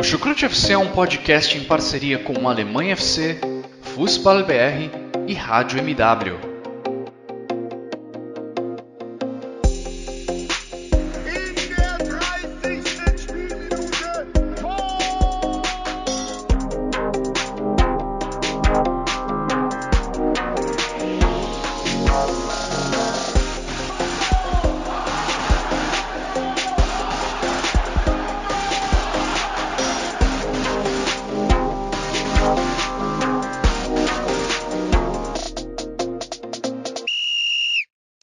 O Chucrute FC é um podcast em parceria com Alemanha FC, Fußball BR e Rádio MW.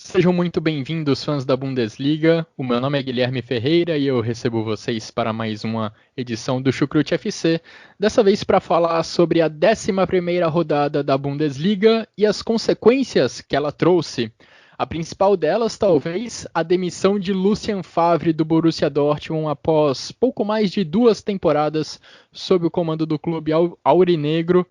Sejam muito bem-vindos, fãs da Bundesliga. O meu nome é Guilherme Ferreira e eu recebo vocês para mais uma edição do Chucrute FC, dessa vez para falar sobre a 11ª rodada da Bundesliga e as consequências que ela trouxe. A principal delas, talvez, a demissão de Lucien Favre do Borussia Dortmund após pouco mais de 2 temporadas sob o comando do clube aurinegro.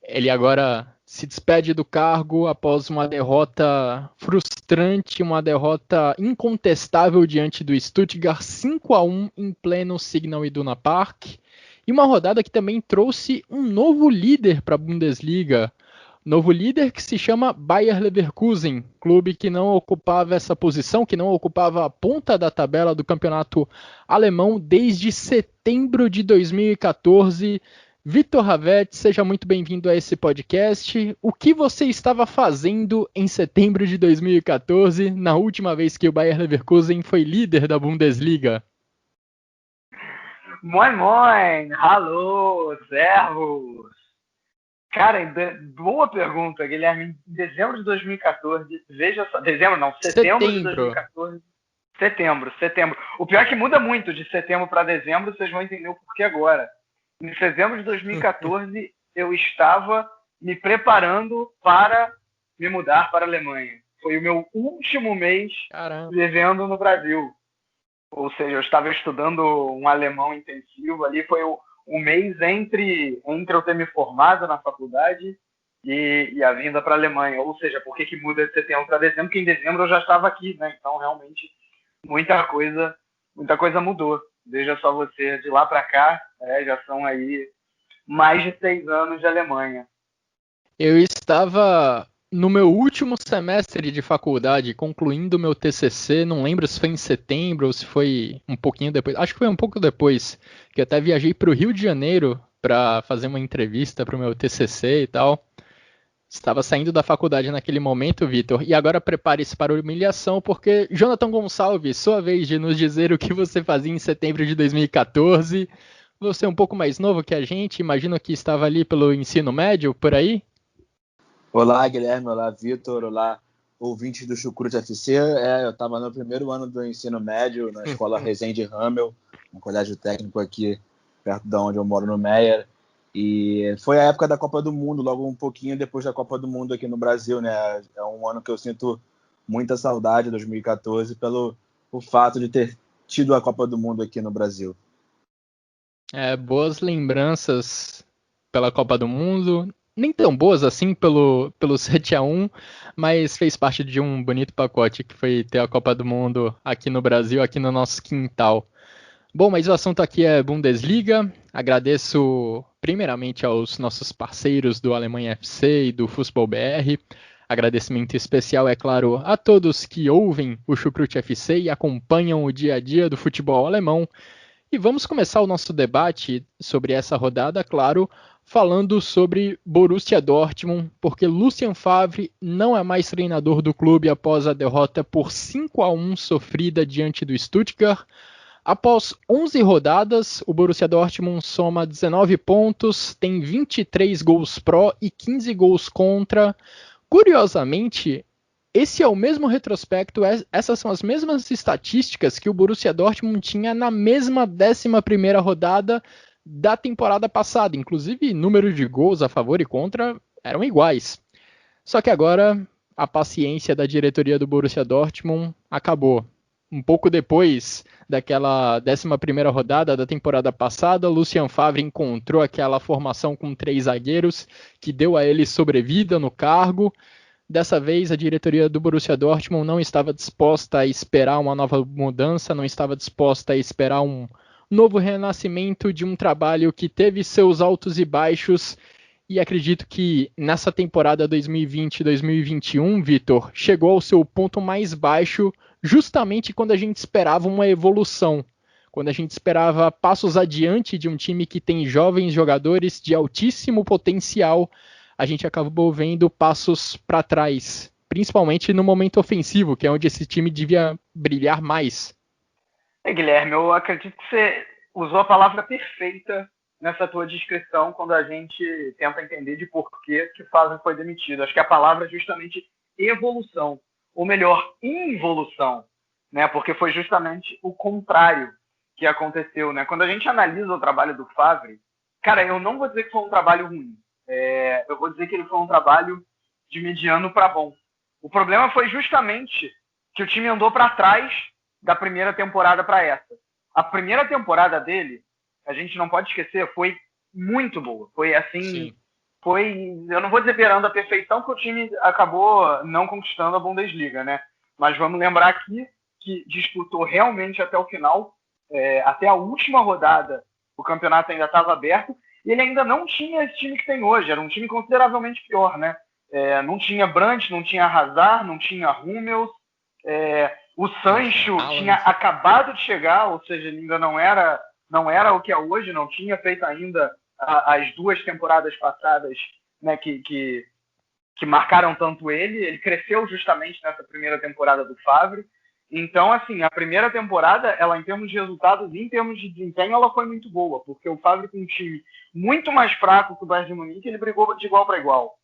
Ele agora se despede do cargo após uma derrota frustrante, uma derrota incontestável diante do Stuttgart 5-1 em pleno Signal Iduna Park. E uma rodada que também trouxe um novo líder para a Bundesliga. Novo líder que se chama Bayer Leverkusen, clube que não ocupava essa posição, que não ocupava a ponta da tabela do campeonato alemão desde setembro de 2014. Vitor Havertz, seja muito bem-vindo a esse podcast. O que você estava fazendo em setembro de 2014, na última vez que o Bayer Leverkusen foi líder da Bundesliga? Moin, moin! Alô, servos! Cara, boa pergunta, Guilherme. Em dezembro de 2014, veja só, setembro de 2014. Setembro. O pior é que muda muito de setembro para dezembro, vocês vão entender o porquê agora. Em dezembro de 2014, eu estava me preparando para me mudar para a Alemanha. Foi o meu último mês vivendo no Brasil. Ou seja, eu estava estudando um alemão intensivo ali. Foi um mês entre eu ter me formado na faculdade e a vinda para a Alemanha. Ou seja, por que muda de setembro para dezembro? Porque em dezembro eu já estava aqui, né? Então, realmente, muita coisa mudou. Veja só você, de lá para cá, já são aí mais de 6 anos de Alemanha. Eu estava no meu último semestre de faculdade, concluindo meu TCC, não lembro se foi em setembro ou se foi um pouquinho depois, acho que foi um pouco depois, que eu até viajei para o Rio de Janeiro para fazer uma entrevista para o meu TCC e tal. Estava saindo da faculdade naquele momento, Vitor, e agora prepare-se para a humilhação, porque Jonathan Gonçalves, sua vez de nos dizer o que você fazia em setembro de 2014. Você é um pouco mais novo que a gente, imagino que estava ali pelo ensino médio, por aí? Olá, Guilherme, olá, Vitor, olá, ouvintes do Chucrute FC. Eu estava no primeiro ano do ensino médio, na escola Resende Ramel, um colégio técnico aqui perto de onde eu moro, no Meier. E foi a época da Copa do Mundo, logo um pouquinho depois da Copa do Mundo aqui no Brasil, né? É um ano que eu sinto muita saudade, 2014, pelo fato de ter tido a Copa do Mundo aqui no Brasil. Boas lembranças pela Copa do Mundo, nem tão boas assim pelo 7-1, mas fez parte de um bonito pacote que foi ter a Copa do Mundo aqui no Brasil, aqui no nosso quintal. Bom, mas o assunto aqui é Bundesliga. Agradeço primeiramente aos nossos parceiros do Alemanha FC e do Fußball BR. Agradecimento especial, é claro, a todos que ouvem o Chucrute FC e acompanham o dia a dia do futebol alemão. E vamos começar o nosso debate sobre essa rodada, claro, falando sobre Borussia Dortmund, porque Lucien Favre não é mais treinador do clube após a derrota por 5-1 sofrida diante do Stuttgart. Após 11 rodadas, o Borussia Dortmund soma 19 pontos, tem 23 gols pró e 15 gols contra. Curiosamente, esse é o mesmo retrospecto, essas são as mesmas estatísticas que o Borussia Dortmund tinha na mesma 11ª rodada da temporada passada. Inclusive, número de gols a favor e contra eram iguais. Só que agora, a paciência da diretoria do Borussia Dortmund acabou. Um pouco depois daquela 11ª rodada da temporada passada, Lucien Favre encontrou aquela formação com 3 zagueiros que deu a ele sobrevida no cargo. Dessa vez, a diretoria do Borussia Dortmund não estava disposta a esperar uma nova mudança, não estava disposta a esperar um novo renascimento de um trabalho que teve seus altos e baixos, e acredito que nessa temporada 2020-2021, Vitor, chegou ao seu ponto mais baixo justamente quando a gente esperava uma evolução, quando a gente esperava passos adiante de um time que tem jovens jogadores de altíssimo potencial, a gente acabou vendo passos para trás, principalmente no momento ofensivo, que é onde esse time devia brilhar mais. Guilherme, eu acredito que você usou a palavra perfeita nessa tua descrição quando a gente tenta entender de porquê que o Favre foi demitido. Acho que a palavra é justamente evolução, ou melhor, involução, né? Porque foi justamente o contrário que aconteceu, né? Quando a gente analisa o trabalho do Favre, cara, eu não vou dizer que foi um trabalho ruim. Eu vou dizer que ele foi um trabalho de mediano para bom. O problema foi justamente que o time andou para trás da primeira temporada para essa. A primeira temporada dele, a gente não pode esquecer, foi muito boa. Foi assim, Sim. eu não vou dizer beirando a perfeição, porque o time acabou não conquistando a Bundesliga, né? Mas vamos lembrar aqui que disputou realmente até o final, até a última rodada, o campeonato ainda estava aberto, e ele ainda não tinha esse time que tem hoje, era um time consideravelmente pior, né? Não tinha Brandt, não tinha Hazard, não tinha Hummels, o Sancho tinha acabado de chegar, ou seja, ele ainda não era o que é hoje, não tinha feito ainda as 2 temporadas passadas, né, que marcaram tanto ele cresceu justamente nessa primeira temporada do Favre. Então, assim, a primeira temporada, ela em termos de resultados e em termos de desempenho, ela foi muito boa, porque o Favre com um time muito mais fraco que o Bayern de Munique, ele brigou de igual para igual.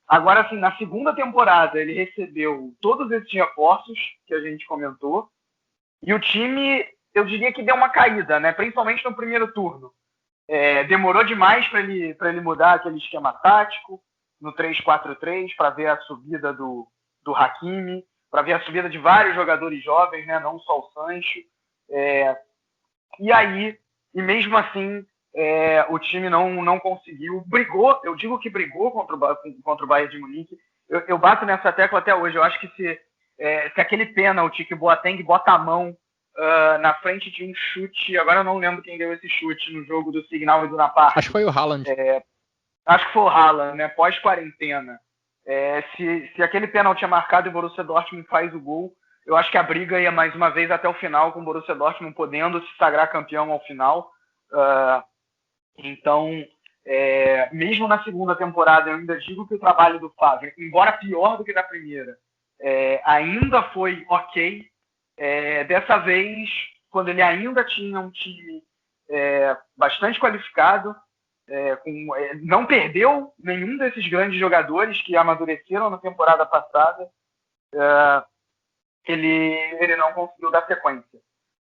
Agora, assim, na segunda temporada, ele recebeu todos esses reforços que a gente comentou, e o time, eu diria que deu uma caída, né? Principalmente no primeiro turno. Demorou demais para ele mudar aquele esquema tático, no 3-4-3, para ver a subida do Hakimi, para ver a subida de vários jogadores jovens, né? Não só o Sancho. E mesmo assim, o time não conseguiu, brigou, eu digo que brigou contra o Bayern de Munique. Eu bato nessa tecla até hoje. Eu acho que se aquele pênalti que o Boateng bota a mão na frente de um chute, agora eu não lembro quem deu esse chute no jogo do Signal e do Napar. Acho que foi o Haaland. Acho que foi o Haaland, né? Pós-quarentena. Se aquele pênalti é marcado e o Borussia Dortmund faz o gol, eu acho que a briga ia mais uma vez até o final, com o Borussia Dortmund podendo se sagrar campeão ao final. Então, mesmo na segunda temporada, eu ainda digo que o trabalho do Favre, embora pior do que na primeira, ainda foi ok. Dessa vez, quando ele ainda tinha um time bastante qualificado, não perdeu nenhum desses grandes jogadores que amadureceram na temporada passada, ele não conseguiu dar sequência,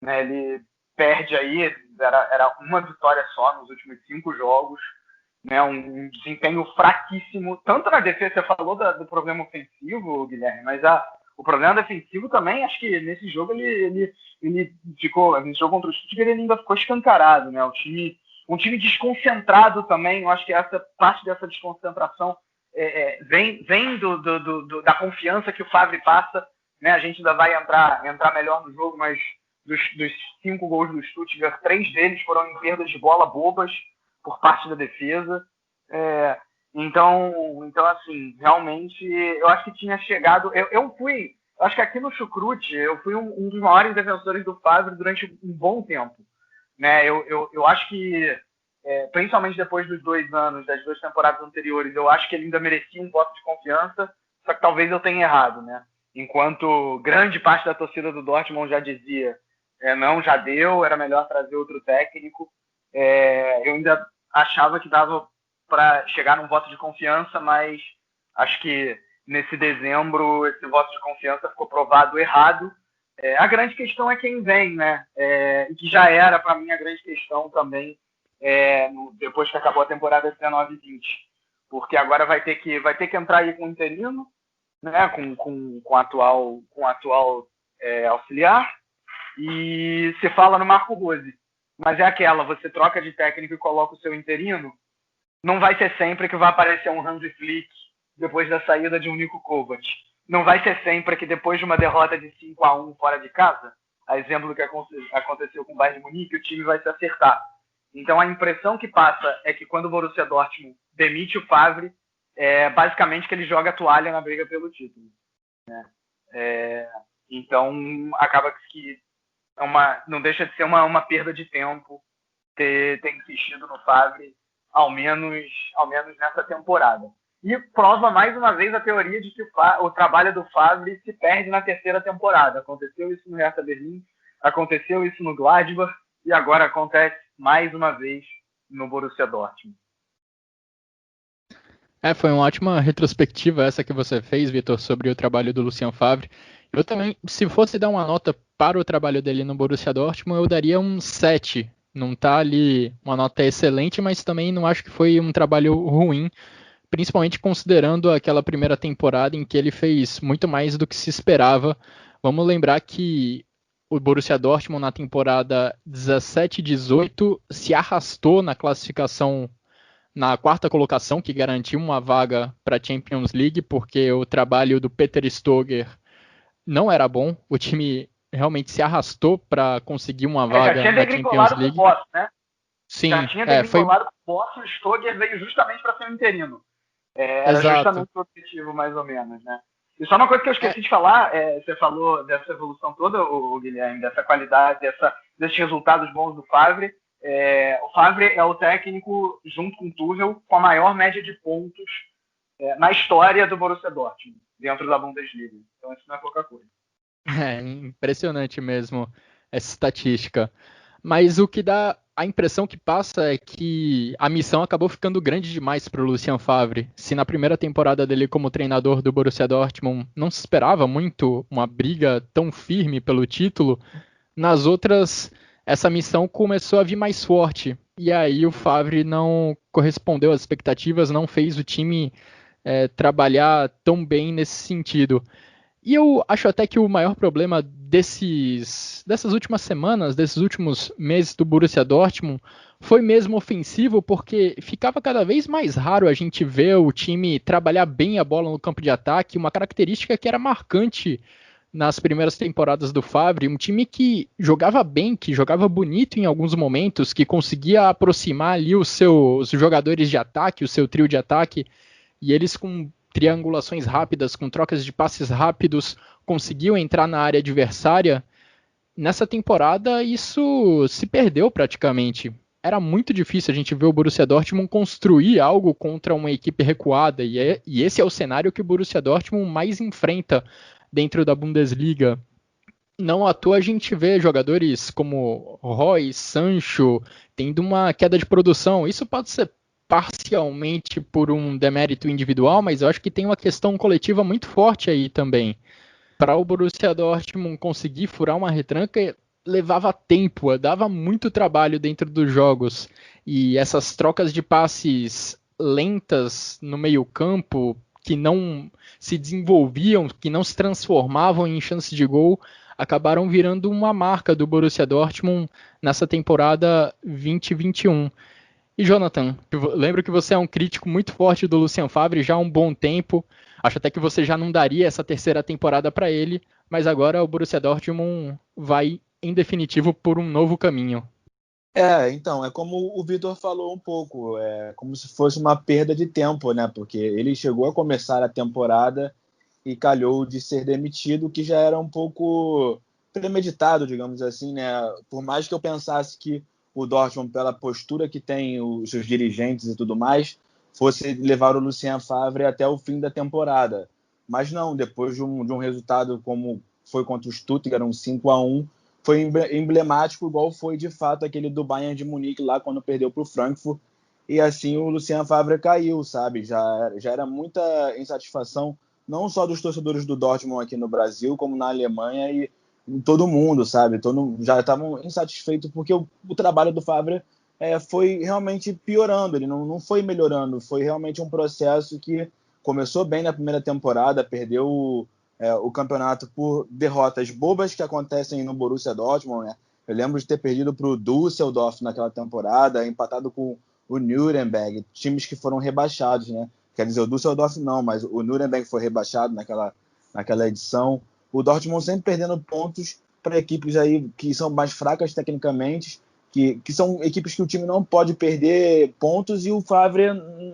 né? Ele perde aí, era uma vitória só nos últimos 5 jogos, né? Um desempenho fraquíssimo, tanto na defesa. Você falou do problema ofensivo, Guilherme, mas o problema defensivo também, acho que nesse jogo ele ficou, nesse jogo contra o Stuttgart, ele ainda ficou escancarado, né? Um time desconcentrado também. Eu acho que essa parte dessa desconcentração vem da confiança que o Favre passa, né? A gente ainda vai entrar melhor no jogo, mas dos 5 gols do Stuttgart, 3 deles foram em perdas de bola bobas por parte da defesa. Então, assim, realmente, eu acho que tinha chegado... Eu acho que aqui no Chucrute, eu fui um dos maiores defensores do Favre durante um bom tempo, né? Eu acho que, principalmente depois dos 2 anos, das 2 temporadas anteriores, eu acho que ele ainda merecia um voto de confiança, só que talvez eu tenha errado, né? Enquanto grande parte da torcida do Dortmund já dizia, não, já deu, era melhor trazer outro técnico, eu ainda achava que dava para chegar num voto de confiança, mas acho que nesse dezembro esse voto de confiança ficou provado errado. A grande questão é quem vem, né? E que já era, para mim, a grande questão também depois que acabou a temporada 19-20. Porque agora vai ter que entrar aí com o interino, né? Com o atual auxiliar, e se fala no Marco Rose. Mas você troca de técnico e coloca o seu interino, não vai ser sempre que vai aparecer um Hansi Flick depois da saída de um Niko Kovac. Não vai ser sempre que depois de uma derrota de 5-1 fora de casa, a exemplo do que aconteceu com o Bayern de Munique, o time vai se acertar. Então a impressão que passa é que quando o Borussia Dortmund demite o Favre, é basicamente que ele joga a toalha na briga pelo título, né? Então acaba que não deixa de ser uma perda de tempo ter insistido no Favre, ao menos nessa temporada. E prova mais uma vez a teoria de que o trabalho do Favre se perde na terceira temporada. Aconteceu isso no Hertha Berlim, aconteceu isso no Gladbach e agora acontece mais uma vez no Borussia Dortmund. Foi uma ótima retrospectiva essa que você fez, Vitor, sobre o trabalho do Lucien Favre. Eu também, se fosse dar uma nota para o trabalho dele no Borussia Dortmund, eu daria um 7. Não tá ali uma nota excelente, mas também não acho que foi um trabalho ruim, principalmente considerando aquela primeira temporada em que ele fez muito mais do que se esperava. Vamos lembrar que o Borussia Dortmund na temporada 17-18 se arrastou na classificação na quarta colocação, que garantiu uma vaga para a Champions League, porque o trabalho do Peter Stöger não era bom. O time realmente se arrastou para conseguir uma vaga na Champions League. Boss, né? Sim, já tinha degringolado o Boss, o Stöger veio justamente para ser um interino. Era justamente o objetivo, mais ou menos, né? E só uma coisa que eu esqueci de falar, você falou dessa evolução toda, o Guilherme, dessa qualidade, desses resultados bons do Favre. O Favre é o técnico, junto com o Tuchel, com a maior média de pontos na história do Borussia Dortmund, dentro da Bundesliga. Então isso não é pouca coisa. Impressionante mesmo essa estatística. Mas o que dá a impressão que passa é que a missão acabou ficando grande demais para o Lucien Favre. Se na primeira temporada dele como treinador do Borussia Dortmund não se esperava muito uma briga tão firme pelo título, nas outras essa missão começou a vir mais forte. E aí o Favre não correspondeu às expectativas, não fez o time trabalhar tão bem nesse sentido. E eu acho até que o maior problema dessas últimas semanas, desses últimos meses do Borussia Dortmund, foi mesmo ofensivo, porque ficava cada vez mais raro a gente ver o time trabalhar bem a bola no campo de ataque, uma característica que era marcante nas primeiras temporadas do Favre, um time que jogava bem, que jogava bonito em alguns momentos, que conseguia aproximar ali os seus jogadores de ataque, o seu trio de ataque, e eles com triangulações rápidas, com trocas de passes rápidos, conseguiu entrar na área adversária. Nessa temporada, isso se perdeu praticamente. Era muito difícil a gente ver o Borussia Dortmund construir algo contra uma equipe recuada, e esse é o cenário que o Borussia Dortmund mais enfrenta dentro da Bundesliga. Não à toa a gente vê jogadores como Roy, Sancho, tendo uma queda de produção. Isso pode ser parcialmente por um demérito individual, mas eu acho que tem uma questão coletiva muito forte aí também. Para o Borussia Dortmund conseguir furar uma retranca, levava tempo, dava muito trabalho dentro dos jogos. E essas trocas de passes lentas no meio-campo, que não se desenvolviam, que não se transformavam em chances de gol, acabaram virando uma marca do Borussia Dortmund nessa temporada 2021. E Jonathan, lembro que você é um crítico muito forte do Lucien Favre já há um bom tempo. Acho até que você já não daria essa terceira temporada para ele, mas agora o Borussia Dortmund vai, em definitivo, por um novo caminho. Então, é como o Vitor falou um pouco, é como se fosse uma perda de tempo, né? Porque ele chegou a começar a temporada e calhou de ser demitido, que já era um pouco premeditado, digamos assim, né? Por mais que eu pensasse que o Dortmund, pela postura que tem os seus dirigentes e tudo mais, fosse levar o Lucien Favre até o fim da temporada. Mas não, depois de um resultado como foi contra o Stuttgart, um 5-1, foi emblemático, igual foi de fato aquele do Bayern de Munique lá quando perdeu para o Frankfurt. E assim o Lucien Favre caiu, sabe? Já era muita insatisfação, não só dos torcedores do Dortmund aqui no Brasil, como na Alemanha e em todo mundo, sabe? Já estavam insatisfeitos porque o trabalho do Favre foi realmente piorando, ele não foi melhorando, foi realmente um processo que começou bem na primeira temporada, perdeu o campeonato por derrotas bobas que acontecem no Borussia Dortmund, né? Eu lembro de ter perdido para o Düsseldorf naquela temporada, empatado com o Nuremberg, times que foram rebaixados, né? Quer dizer, o Düsseldorf não, mas o Nuremberg foi rebaixado naquela edição. O Dortmund sempre perdendo pontos para equipes aí que são mais fracas tecnicamente, que são equipes que o time não pode perder pontos, e o Favre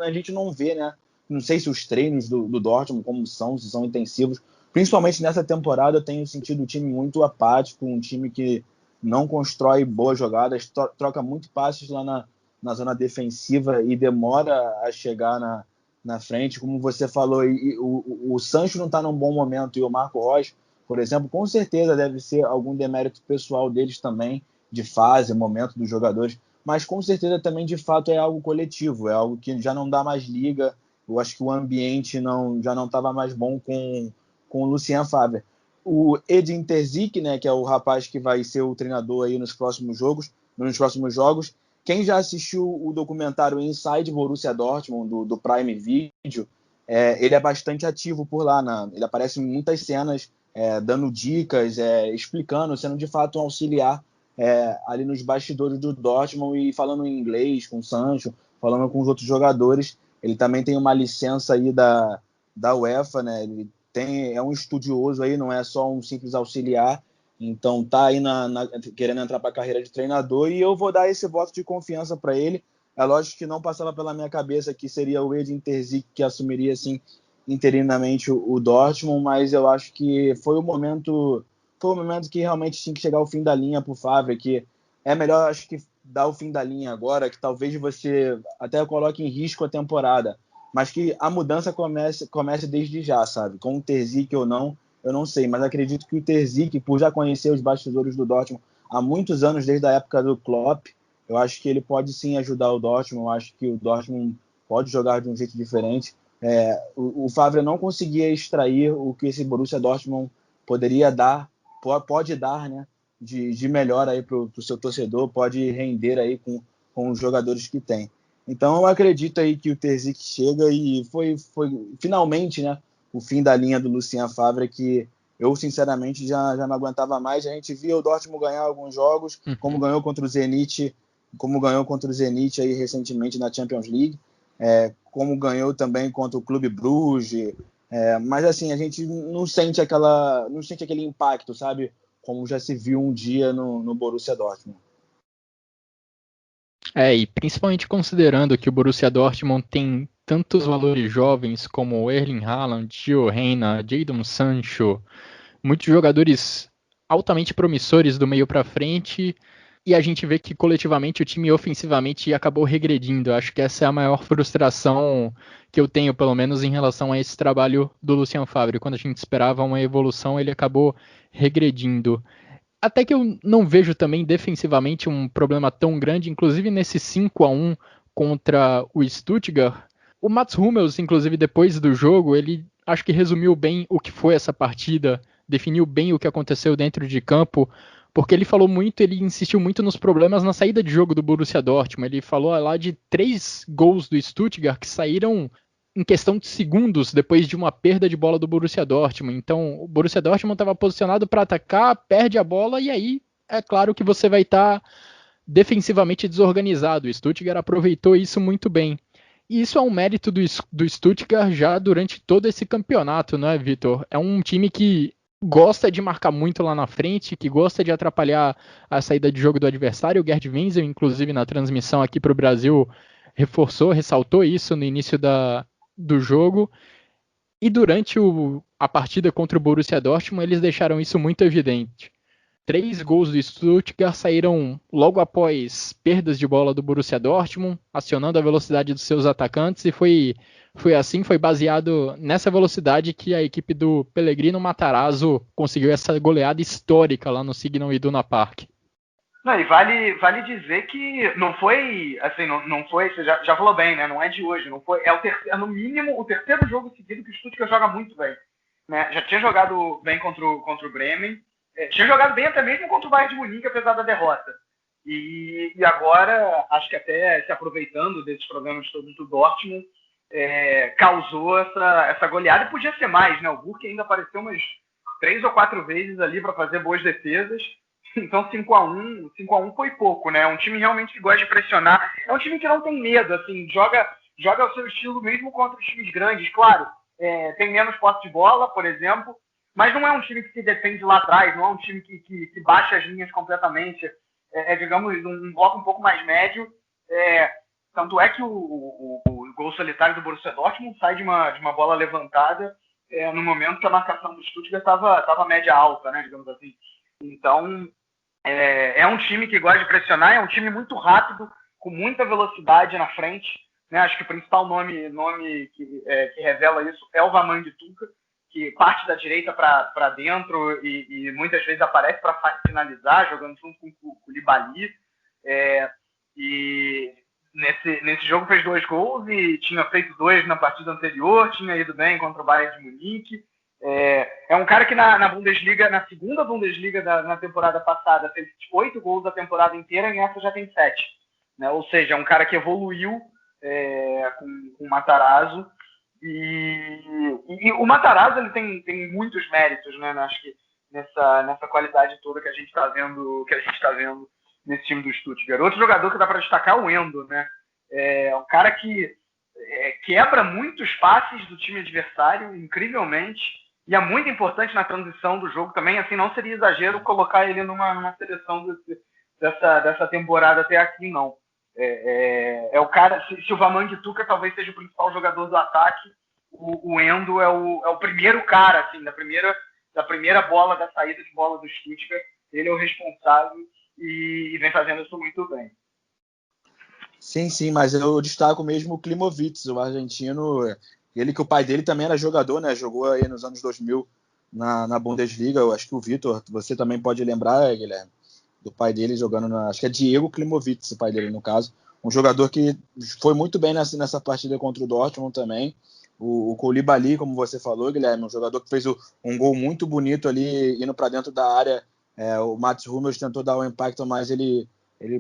a gente não vê, né? Não sei se os treinos do Dortmund como são, se são intensivos. Principalmente nessa temporada eu tenho sentido o time muito apático, um time que não constrói boas jogadas, troca muito passes lá na zona defensiva e demora a chegar na frente. Como você falou, o Sancho não está num bom momento, e o Marco Reus, por exemplo, com certeza deve ser algum demérito pessoal deles também, de fase, momento dos jogadores, mas com certeza também de fato é algo coletivo, é algo que já não dá mais liga. Eu acho que o ambiente já não estava mais bom com o Lucien Favre. O Edin Terzic, né, que é o rapaz que vai ser o treinador aí nos próximos jogos, quem já assistiu o documentário Inside Borussia Dortmund, do Prime Video, ele é bastante ativo por lá, ele aparece em muitas cenas, dando dicas, explicando, sendo de fato um auxiliar ali nos bastidores do Dortmund, e falando em inglês com o Sancho, falando com os outros jogadores. Ele também tem uma licença aí da UEFA, né? Ele é um estudioso aí, não é só um simples auxiliar. Então tá aí querendo entrar para a carreira de treinador, e eu vou dar esse voto de confiança para ele. É lógico que não passava pela minha cabeça que seria o Edin Terzic que assumiria assim interinamente o Dortmund, mas eu acho que foi o momento que realmente tinha que chegar ao fim da linha para o Favre, que é melhor, acho que, dar o fim da linha agora, que talvez você até coloque em risco a temporada, mas que a mudança comece desde já, sabe? Com o Terzic ou não, eu não sei, mas acredito que o Terzic, por já conhecer os bastidores do Dortmund há muitos anos, desde a época do Klopp, eu acho que ele pode sim ajudar o Dortmund. Eu acho que o Dortmund pode jogar de um jeito diferente. O Favre não conseguia extrair o que esse Borussia Dortmund poderia dar, pode dar, né, de melhor aí para o seu torcedor, pode render aí com os jogadores que tem. Então eu acredito aí que o Terzic chega, e foi finalmente, né, o fim da linha do Lucien Favre, que eu sinceramente já não aguentava mais. A gente via o Dortmund ganhar alguns jogos, como ganhou contra o Zenit aí recentemente na Champions League, como ganhou também contra o Clube Bruges, mas assim, a gente não sente aquele impacto, sabe, como já se viu um dia no Borussia Dortmund. E principalmente considerando que o Borussia Dortmund tem tantos valores jovens como Erling Haaland, Gio Reyna, Jadon Sancho, muitos jogadores altamente promissores do meio para frente, e a gente vê que coletivamente o time ofensivamente acabou regredindo. Eu acho que essa é a maior frustração que eu tenho, pelo menos em relação a esse trabalho do Lucien Favre. Quando a gente esperava uma evolução, ele acabou regredindo. Até que eu não vejo também defensivamente um problema tão grande, inclusive nesse 5-1 contra o Stuttgart. O Mats Hummels, inclusive depois do jogo, ele acho que resumiu bem o que foi essa partida, definiu bem o que aconteceu dentro de campo, porque ele insistiu muito nos problemas na saída de jogo do Borussia Dortmund. Ele falou lá de 3 gols do Stuttgart que saíram em questão de segundos depois de uma perda de bola do Borussia Dortmund. Então, o Borussia Dortmund estava posicionado para atacar, perde a bola, e aí é claro que você vai estar defensivamente desorganizado. O Stuttgart aproveitou isso muito bem. E isso é um mérito do Stuttgart já durante todo esse campeonato, não é, Vitor? É um time que gosta de marcar muito lá na frente, que gosta de atrapalhar a saída de jogo do adversário. O Gerd Wenzel, inclusive, na transmissão aqui para o Brasil, ressaltou isso no início do jogo, e durante a partida contra o Borussia Dortmund eles deixaram isso muito evidente. 3 gols do Stuttgart saíram logo após perdas de bola do Borussia Dortmund, acionando a velocidade dos seus atacantes, e foi baseado nessa velocidade que a equipe do Pellegrino Matarazzo conseguiu essa goleada histórica lá no Signal Iduna Park. Não, e vale dizer que não foi, assim, não foi, você já falou bem, né? Não é de hoje, não foi, no mínimo o terceiro jogo seguido que o Stuttgart joga muito bem, né? Já tinha jogado bem contra o Bremen, tinha jogado bem até mesmo contra o Bayern de Munique, apesar da derrota. E agora, acho que até se aproveitando desses problemas todos do Dortmund, causou essa goleada, e podia ser mais, né? O Burke ainda apareceu umas 3 ou 4 vezes ali para fazer boas defesas. Então 5-1 foi pouco, né? Um time realmente que gosta de pressionar. É um time que não tem medo, assim, joga o seu estilo mesmo contra os times grandes. Claro, tem menos posse de bola, por exemplo, mas não é um time que se defende lá atrás, não é um time que baixa as linhas completamente, digamos, um bloco um pouco mais médio, tanto é que o gol solitário do Borussia Dortmund sai de uma bola levantada no momento que a marcação do Stuttgart estava média alta, né, digamos assim. Então, é um time que gosta de pressionar, é um time muito rápido, com muita velocidade na frente, né? Acho que o principal nome que revela isso é o Wamangituka, que parte da direita para dentro e muitas vezes aparece para finalizar, jogando junto com o Koulibaly. E nesse jogo fez 2 gols e tinha feito 2 na partida anterior, tinha ido bem contra o Bayern de Munique. É um cara que na Bundesliga, na segunda Bundesliga na temporada passada, fez 8 gols a temporada inteira e nessa já tem 7. Né? Ou seja, é um cara que evoluiu com o Matarazzo. E o Matarazzo ele tem muitos méritos, né? Acho que nessa qualidade toda que a gente está vendo nesse time do Stuttgart. Outro jogador que dá para destacar é o Endo, né? É um cara que quebra muitos passes do time adversário, incrivelmente, e é muito importante na transição do jogo também. Assim, não seria exagero colocar ele numa seleção dessa temporada até aqui, não. O cara, se o Wamangituka talvez seja o principal jogador do ataque, o Endo é o primeiro cara, assim, da primeira bola, da saída de bola do Stuttgart, ele é o responsável e vem fazendo isso muito bem. Sim, mas eu destaco mesmo o Klimovich, o argentino, ele que o pai dele também era jogador, né, jogou aí nos anos 2000 na Bundesliga. Eu acho que o Vitor, você também pode lembrar, Guilherme, do pai dele jogando acho que é Diego Klimovich, o pai dele no caso, um jogador que foi muito bem nessa partida contra o Dortmund também. O Koulibaly, como você falou, Guilherme, um jogador que fez um gol muito bonito ali, indo para dentro da área. O Mats Hummels tentou dar o impacto, mas ele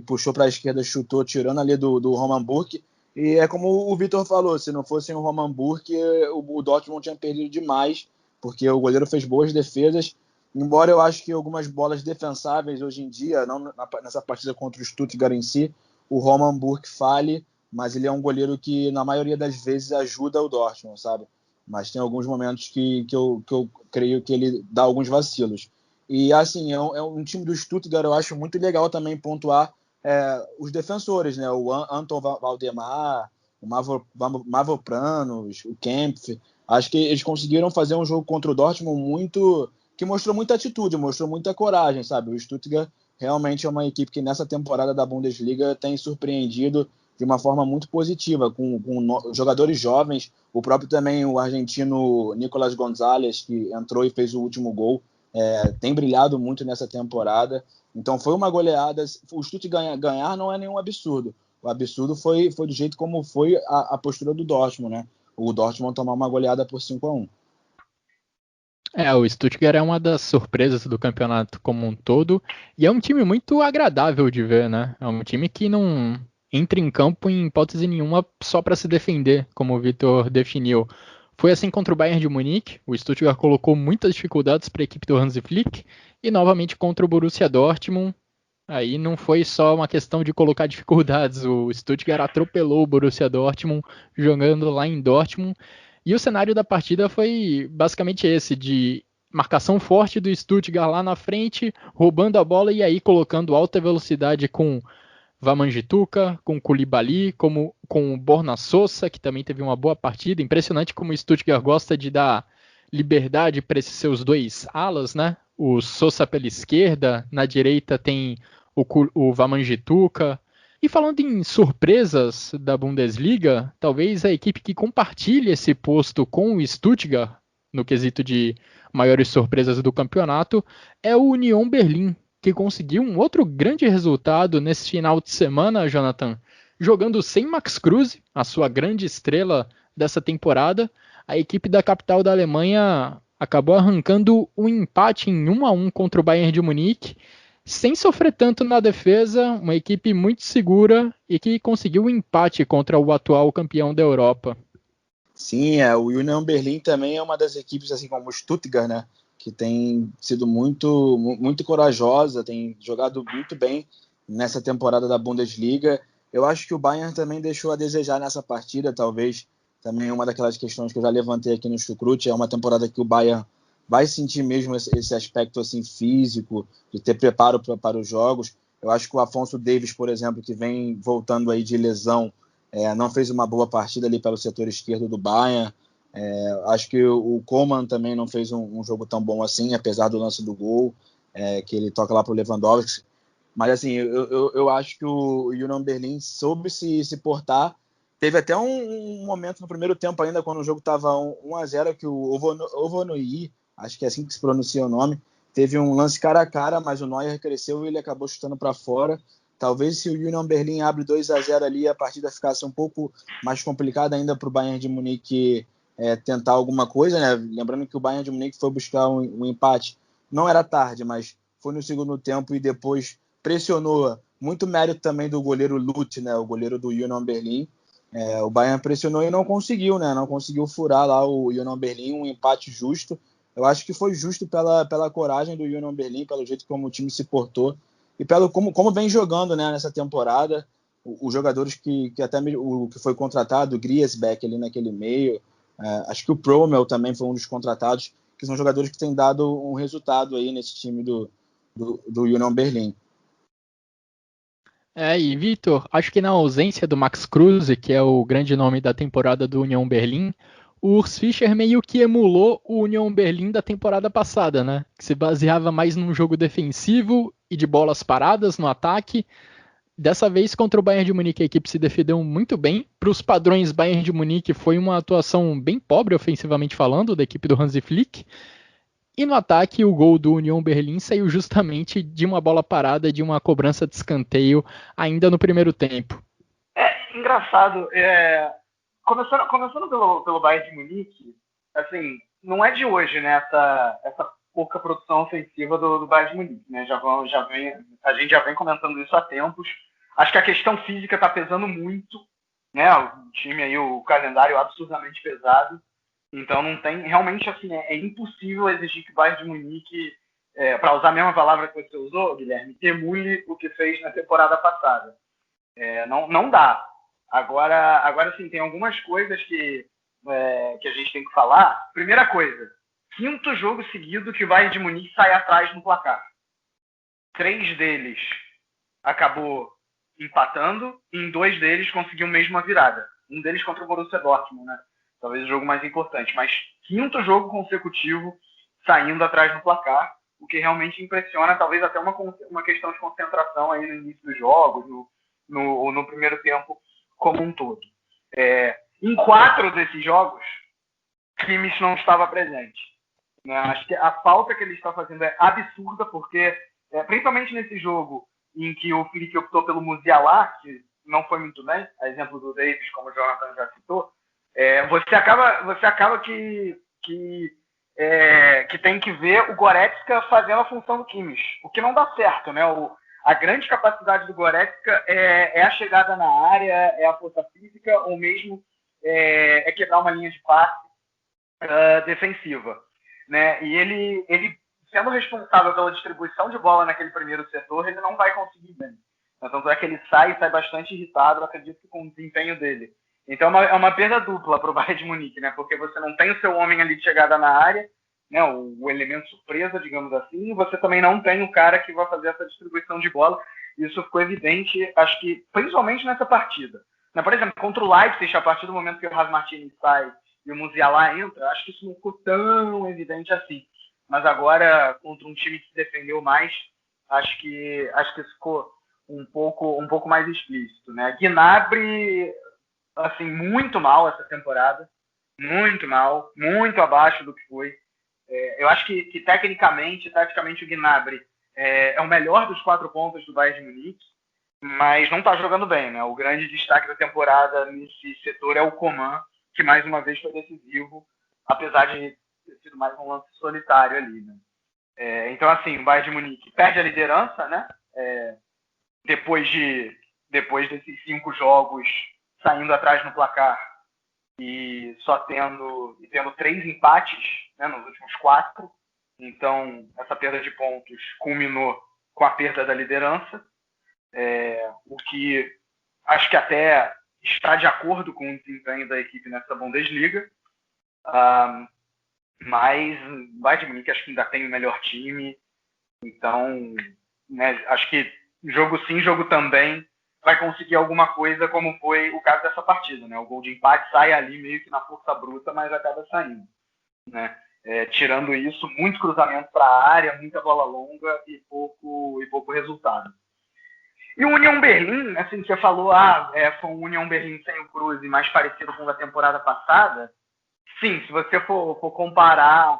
puxou para a esquerda, chutou, tirando ali do Roman Burke. E é como o Vitor falou, se não fosse o Roman Burke, o Dortmund tinha perdido demais, porque o goleiro fez boas defesas. Embora eu acho que algumas bolas defensáveis hoje em dia, não nessa partida contra o Stuttgart em si, o Roman Burke falhe, mas ele é um goleiro que na maioria das vezes ajuda o Dortmund, sabe? Mas tem alguns momentos que eu creio que ele dá alguns vacilos. E assim, é um time do Stuttgart, eu acho muito legal também pontuar os defensores, né? O Anton Valdemar, o Mavropanos, o Kempf. Acho que eles conseguiram fazer um jogo contra o Dortmund que mostrou muita atitude, mostrou muita coragem, sabe? O Stuttgart realmente é uma equipe que nessa temporada da Bundesliga tem surpreendido de uma forma muito positiva, com jogadores jovens, o próprio também o argentino Nicolas Gonzalez, que entrou e fez o último gol, tem brilhado muito nessa temporada. Então foi uma goleada. O Stuttgart ganhar não é nenhum absurdo. O absurdo foi do jeito como foi a postura do Dortmund, né? O Dortmund tomar uma goleada por 5-1. O Stuttgart é uma das surpresas do campeonato como um todo, e é um time muito agradável de ver, né? É um time que não entra em campo em hipótese nenhuma só para se defender, como o Vitor definiu. Foi assim contra o Bayern de Munique, o Stuttgart colocou muitas dificuldades para a equipe do Hansi Flick, e novamente contra o Borussia Dortmund, aí não foi só uma questão de colocar dificuldades, o Stuttgart atropelou o Borussia Dortmund jogando lá em Dortmund. E o cenário da partida foi basicamente esse, de marcação forte do Stuttgart lá na frente, roubando a bola e aí colocando alta velocidade com Wamangituka, com Koulibaly, com o Borna Sosa, que também teve uma boa partida. Impressionante como o Stuttgart gosta de dar liberdade para esses seus 2 alas, né? O Sosa pela esquerda, na direita tem o Wamangituka. E falando em surpresas da Bundesliga, talvez a equipe que compartilhe esse posto com o Stuttgart, no quesito de maiores surpresas do campeonato, é o Union Berlin, que conseguiu um outro grande resultado nesse final de semana, Jonathan. Jogando sem Max Kruse, a sua grande estrela dessa temporada, a equipe da capital da Alemanha acabou arrancando um empate em 1-1 contra o Bayern de Munique, sem sofrer tanto na defesa, uma equipe muito segura e que conseguiu um empate contra o atual campeão da Europa. Sim, o Union Berlin também é uma das equipes, assim como o Stuttgart, né, que tem sido muito, muito corajosa, tem jogado muito bem nessa temporada da Bundesliga. Eu acho que o Bayern também deixou a desejar nessa partida, talvez também uma daquelas questões que eu já levantei aqui no Chucrute, é uma temporada que o Bayern vai sentir mesmo esse aspecto assim físico, de ter preparo para os jogos. Eu acho que o Afonso Davies, por exemplo, que vem voltando aí de lesão, não fez uma boa partida ali pelo setor esquerdo do Bayern. Acho que o Coman também não fez um jogo tão bom assim, apesar do lance do gol, que ele toca lá para o Lewandowski. Mas assim, eu acho que o Union Berlin soube se portar. Teve até um momento no primeiro tempo ainda, quando o jogo estava 1-0, que o Ovonoyi, acho que é assim que se pronuncia o nome, teve um lance cara a cara, mas o Neuer cresceu e ele acabou chutando para fora. Talvez se o Union Berlin abre 2-0 ali, a partida ficasse um pouco mais complicada ainda para o Bayern de Munique tentar alguma coisa, né? Lembrando que o Bayern de Munique foi buscar um empate. Não era tarde, mas foi no segundo tempo e depois pressionou. Muito mérito também do goleiro Lute, né? O goleiro do Union Berlin. O Bayern pressionou e não conseguiu, né? Não conseguiu furar lá o Union Berlin, um empate justo. Eu acho que foi justo pela coragem do Union Berlin, pelo jeito como o time se portou e pelo como vem jogando, né, nessa temporada. Os jogadores que até o que foi contratado, o Griesbeck ali naquele meio, acho que o Promel também foi um dos contratados, que são jogadores que têm dado um resultado aí nesse time do Union Berlin. E Vitor, acho que na ausência do Max Kruse, que é o grande nome da temporada do Union Berlin, o Urs Fischer meio que emulou o Union Berlin da temporada passada, né? Que se baseava mais num jogo defensivo e de bolas paradas no ataque. Dessa vez, contra o Bayern de Munique, a equipe se defendeu muito bem. Para os padrões Bayern de Munique, foi uma atuação bem pobre, ofensivamente falando, da equipe do Hansi Flick. E no ataque, o gol do Union Berlin saiu justamente de uma bola parada, de uma cobrança de escanteio, ainda no primeiro tempo. Engraçado. Começando pelo Bayern de Munique, assim, não é de hoje, né, essa pouca produção ofensiva do Bayern de Munique, né? A gente já vem comentando isso há tempos. Acho que a questão física está pesando muito, né? O time aí, o calendário absurdamente pesado. Então não tem, realmente assim, é impossível exigir que o Bayern de Munique, para usar a mesma palavra que você usou, Guilherme, emule o que fez na temporada passada. Não dá. Agora sim, tem algumas coisas que a gente tem que falar. Primeira coisa, 5º jogo seguido que o Bayern de Munique sai atrás no placar. 3 deles acabou empatando, e em 2 deles conseguiu mesmo a virada. Um deles contra o Borussia Dortmund, né? Talvez o jogo mais importante. Mas 5º jogo consecutivo saindo atrás no placar, o que realmente impressiona, talvez até uma questão de concentração aí no início dos jogos, no primeiro tempo como um todo. Em 4 desses jogos, Kimmich não estava presente. Né? Acho que a falta que ele está fazendo é absurda, porque, principalmente nesse jogo em que o Flick optou pelo Musiala, que não foi muito bem, a exemplo do Davis, como o Jonathan já citou, você acaba que tem que ver o Goretzka fazendo a função do Kimmich, o que não dá certo, né? A grande capacidade do Goretzka é a chegada na área, é a força física, ou mesmo quebrar uma linha de passe defensiva. Né? E ele, sendo responsável pela distribuição de bola naquele primeiro setor, ele não vai conseguir bem. Tanto é que ele sai bastante irritado, acredito, com o desempenho dele. Então é uma perda dupla para o Bayern de Munique, né? Porque você não tem o seu homem ali de chegada na área, né? O elemento surpresa, digamos assim, e você também não tem o cara que vai fazer essa distribuição de bola. Isso ficou evidente, acho que principalmente nessa partida. Né? Por exemplo, contra o Leipzig, a partir do momento que o Ras Martínez sai e o Musiala entra, acho que isso não ficou tão evidente assim. Mas agora, contra um time que se defendeu mais, acho que isso ficou um pouco mais explícito. Né? Gnabry, assim, muito mal essa temporada. Muito mal, muito abaixo do que foi. Eu acho que tecnicamente, taticamente, o Gnabry é o melhor dos 4 pontos do Bayern de Munique, mas não está jogando bem. Né? O grande destaque da temporada nesse setor é o Coman, que mais uma vez foi decisivo, apesar de ter sido mais um lance solitário ali. Né? Então, assim, o Bayern de Munique perde a liderança, né? Depois desses 5 jogos saindo atrás no placar e tendo 3 empates, né, nos últimos 4. Então, essa perda de pontos culminou com a perda da liderança, o que acho que até está de acordo com o desempenho da equipe nessa Bundesliga. mas o Bayern de Munique acho que ainda tem o melhor time, então, né, acho que jogo sim, jogo também, vai conseguir alguma coisa, como foi o caso dessa partida, né? O gol de empate sai ali meio que na força bruta, mas acaba saindo, né? Tirando isso, muito cruzamento para a área, muita bola longa e pouco resultado. E o Union Berlin, assim, você falou, foi um Union Berlin sem o Cruz e mais parecido com o da temporada passada. Sim, se você for comparar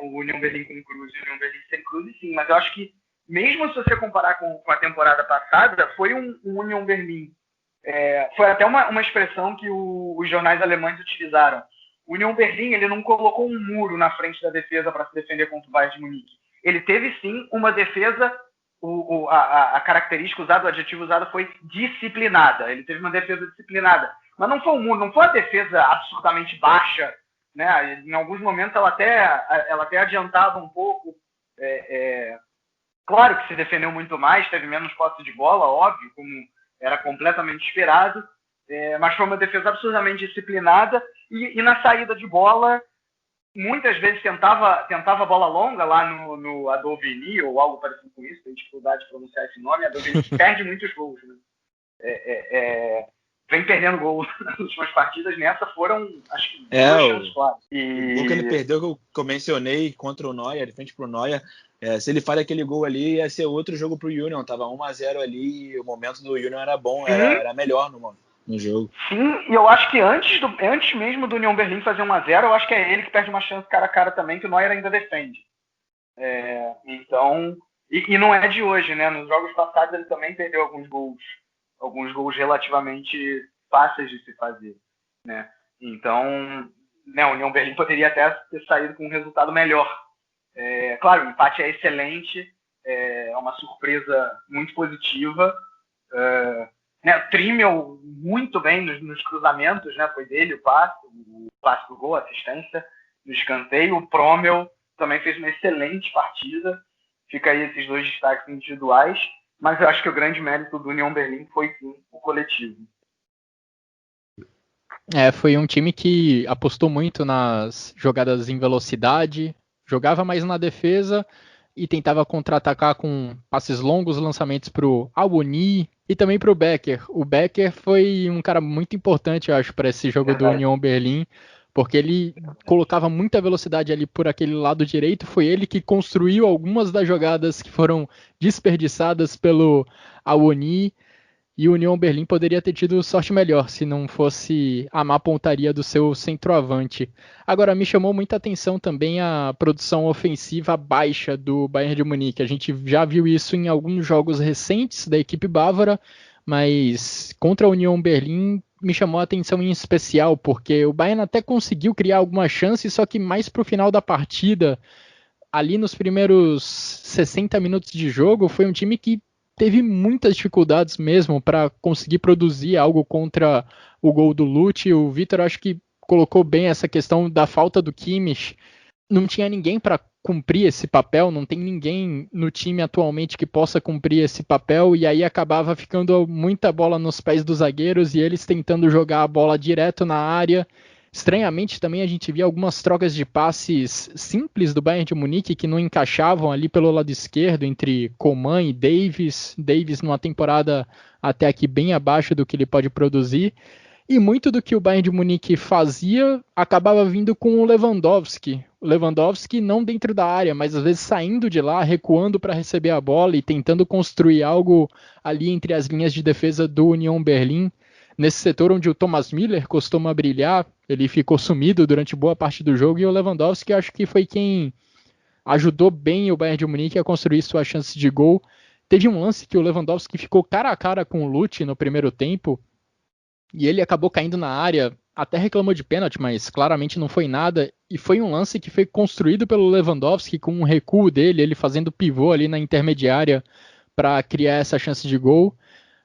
o Union Berlin com o Cruz e o Union Berlin sem Cruz, sim, mas eu acho que mesmo se você comparar com a temporada passada, foi um Union Berlin. Foi até uma expressão que os jornais alemães utilizaram. O Union Berlin, ele não colocou um muro na frente da defesa para se defender contra o Bayern de Munique. Ele teve, sim, uma defesa, a característica usada, o adjetivo usado foi disciplinada. Ele teve uma defesa disciplinada. Mas não foi um muro, não foi uma defesa absurdamente baixa, né? Em alguns momentos ela até adiantava um pouco. Claro que se defendeu muito mais, teve menos posse de bola, óbvio, como era completamente esperado, mas foi uma defesa absurdamente disciplinada e na saída de bola, muitas vezes tentava bola longa lá no Adolfini ou algo parecido com isso, tem dificuldade de pronunciar esse nome. Adolfini perde muitos gols, né? Vem perdendo gols nas últimas partidas, nessa foram, acho que, duas chances claras. O gol que ele perdeu, que eu mencionei, contra o Neuer, de frente pro Neuer, se ele falha aquele gol ali, ia ser outro jogo pro Union, tava 1-0 ali, e o momento do Union era bom, era melhor no jogo. Sim, e eu acho que antes mesmo do Union Berlin fazer 1-0, eu acho que é ele que perde uma chance cara a cara também, que o Neuer ainda defende. Então, e não é de hoje, né? Nos jogos passados ele também perdeu alguns gols relativamente fáceis de se fazer, né? Então, né, o Union Berlin poderia até ter saído com um resultado melhor. Claro, o empate é excelente, é uma surpresa muito positiva. O Trimmel muito bem nos cruzamentos, né? Foi dele o passe do gol, a assistência no escanteio. O Promel também fez uma excelente partida. Fica aí esses dois destaques individuais, mas eu acho que o grande mérito do Union Berlin foi sim o coletivo. Foi um time que apostou muito nas jogadas em velocidade, jogava mais na defesa e tentava contra-atacar com passes longos, lançamentos para o Awoniyi e também para o Becker. O Becker foi um cara muito importante, eu acho, para esse jogo do Union Berlin, porque ele colocava muita velocidade ali por aquele lado direito. Foi ele que construiu algumas das jogadas que foram desperdiçadas pelo Awoniyi. E o Union Berlin poderia ter tido sorte melhor se não fosse a má pontaria do seu centroavante. Agora, me chamou muita atenção também a produção ofensiva baixa do Bayern de Munique. A gente já viu isso em alguns jogos recentes da equipe bávara, mas contra a Union Berlin me chamou a atenção em especial, porque o Bayern até conseguiu criar algumas chances, só que mais para o final da partida, ali nos primeiros 60 minutos de jogo, foi um time que teve muitas dificuldades mesmo para conseguir produzir algo contra o gol do Lute. O Vitor acho que colocou bem essa questão da falta do Kimmich. Não tinha ninguém para cumprir esse papel, não tem ninguém no time atualmente que possa cumprir esse papel, e aí acabava ficando muita bola nos pés dos zagueiros e eles tentando jogar a bola direto na área. Estranhamente também a gente via algumas trocas de passes simples do Bayern de Munique que não encaixavam ali pelo lado esquerdo entre Coman e Davies. Davies numa temporada até aqui bem abaixo do que ele pode produzir. E muito do que o Bayern de Munique fazia acabava vindo com o Lewandowski. O Lewandowski não dentro da área, mas às vezes saindo de lá, recuando para receber a bola e tentando construir algo ali entre as linhas de defesa do Union Berlin. Nesse setor onde o Thomas Müller costuma brilhar, ele ficou sumido durante boa parte do jogo, e o Lewandowski acho que foi quem ajudou bem o Bayern de Munique a construir sua chance de gol. Teve um lance que o Lewandowski ficou cara a cara com o Lute no primeiro tempo, e ele acabou caindo na área, até reclamou de pênalti, mas claramente não foi nada, e foi um lance que foi construído pelo Lewandowski com um recuo dele, ele fazendo pivô ali na intermediária para criar essa chance de gol.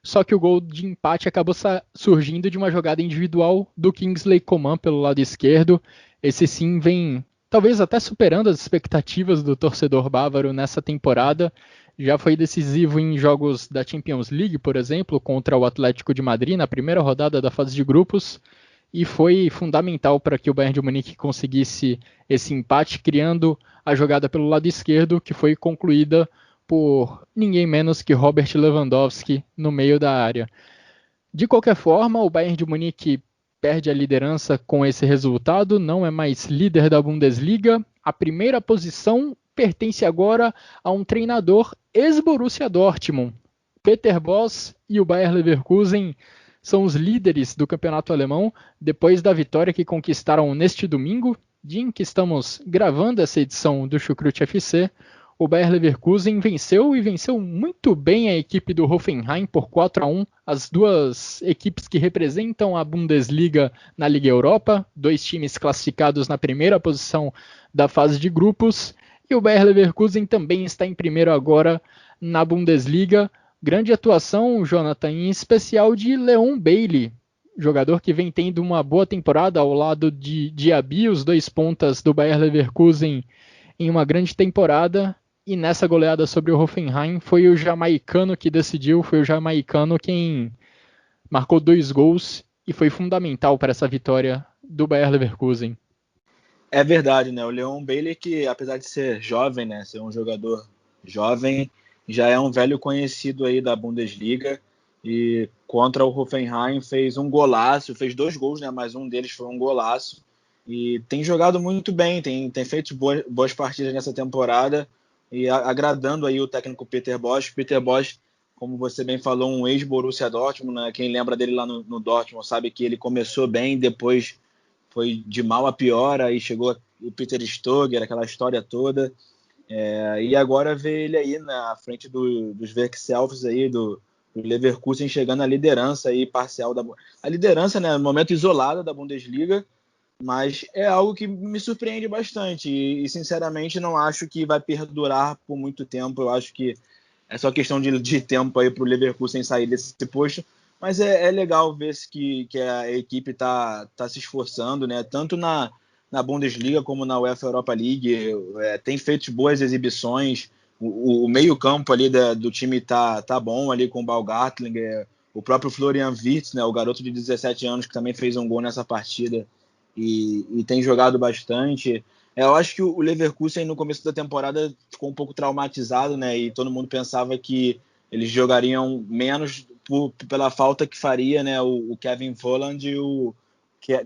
Só que o gol de empate acabou surgindo de uma jogada individual do Kingsley Coman pelo lado esquerdo. Esse sim vem talvez até superando as expectativas do torcedor bávaro nessa temporada. Já foi decisivo em jogos da Champions League, por exemplo, contra o Atlético de Madrid na primeira rodada da fase de grupos. e foi fundamental para que o Bayern de Munique conseguisse esse empate, criando a jogada pelo lado esquerdo, que foi concluída por ninguém menos que Robert Lewandowski no meio da área. De qualquer forma, o Bayern de Munique perde a liderança com esse resultado, não é mais líder da Bundesliga. A primeira posição pertence agora a um treinador ex-Borussia Dortmund. Peter Bosz e o Bayer Leverkusen são os líderes do campeonato alemão, depois da vitória que conquistaram neste domingo, dia em que estamos gravando essa edição do Chucrute FC. O Bayer Leverkusen venceu muito bem a equipe do Hoffenheim por 4-1, as duas equipes que representam a Bundesliga na Liga Europa, dois times classificados na primeira posição da fase de grupos, e o Bayer Leverkusen também está em primeiro agora na Bundesliga. Grande atuação, Jonathan, em especial de Leon Bailey, jogador que vem tendo uma boa temporada ao lado de Diaby, os dois pontas do Bayer Leverkusen em uma grande temporada. E nessa goleada sobre o Hoffenheim foi o jamaicano que decidiu, foi o jamaicano quem marcou 2 gols e foi fundamental para essa vitória do Bayer Leverkusen. É verdade, né? O Leon Bailey, que apesar de ser jovem, né, ser um jogador jovem, já é um velho conhecido aí da Bundesliga, e contra o Hoffenheim fez um golaço, fez 2 gols, né, mas um deles foi um golaço, e tem jogado muito bem, tem feito boas partidas nessa temporada, e agradando aí o técnico Peter Bosz. Peter Bosz, como você bem falou, um ex-Borussia Dortmund, né, quem lembra dele lá no Dortmund sabe que ele começou bem, depois foi de mal a pior, aí chegou o Peter Stöger, aquela história toda, e agora vê ele aí na frente dos Werkselfs aí, do Leverkusen, chegando à liderança aí parcial a liderança, né, no momento isolado da Bundesliga, mas é algo que me surpreende bastante e sinceramente não acho que vai perdurar por muito tempo. Eu acho que é só questão de tempo aí para o Leverkusen sair desse posto, mas é legal ver que a equipe está se esforçando, né, tanto na Bundesliga como na UEFA Europa League, tem feito boas exibições, o meio-campo ali do time tá bom ali com o Baumgartling, o próprio Florian Wirtz, né, o garoto de 17 anos que também fez um gol nessa partida e tem jogado bastante. Eu acho que o Leverkusen no começo da temporada ficou um pouco traumatizado, né, e todo mundo pensava que eles jogariam menos pela falta que faria, né, o Kevin Volland e o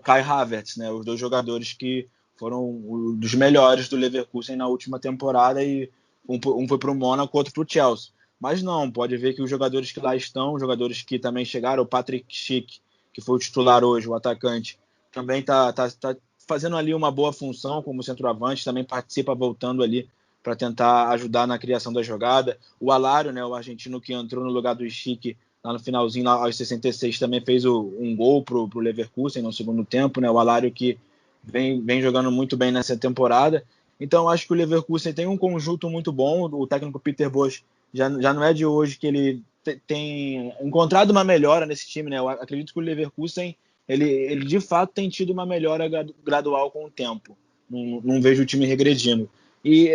Kai Havertz, né, os dois jogadores que foram dos melhores do Leverkusen na última temporada, e um foi para o Mônaco, outro para o Chelsea. Mas não, pode ver que os jogadores que lá estão, jogadores que também chegaram, o Patrick Schick, que foi o titular hoje, o atacante, também está fazendo ali uma boa função como centroavante, também participa voltando ali para tentar ajudar na criação da jogada. O Alário, né, o argentino que entrou no lugar do Schick lá no finalzinho, lá aos 66, também fez um gol pro Leverkusen no segundo tempo, né? O Alário que vem jogando muito bem nessa temporada. Então acho que o Leverkusen tem um conjunto muito bom. O técnico Peter Bosz já não é de hoje que ele tem encontrado uma melhora nesse time, né? Eu acredito que o Leverkusen ele de fato tem tido uma melhora gradual com o tempo. Não vejo o time regredindo. E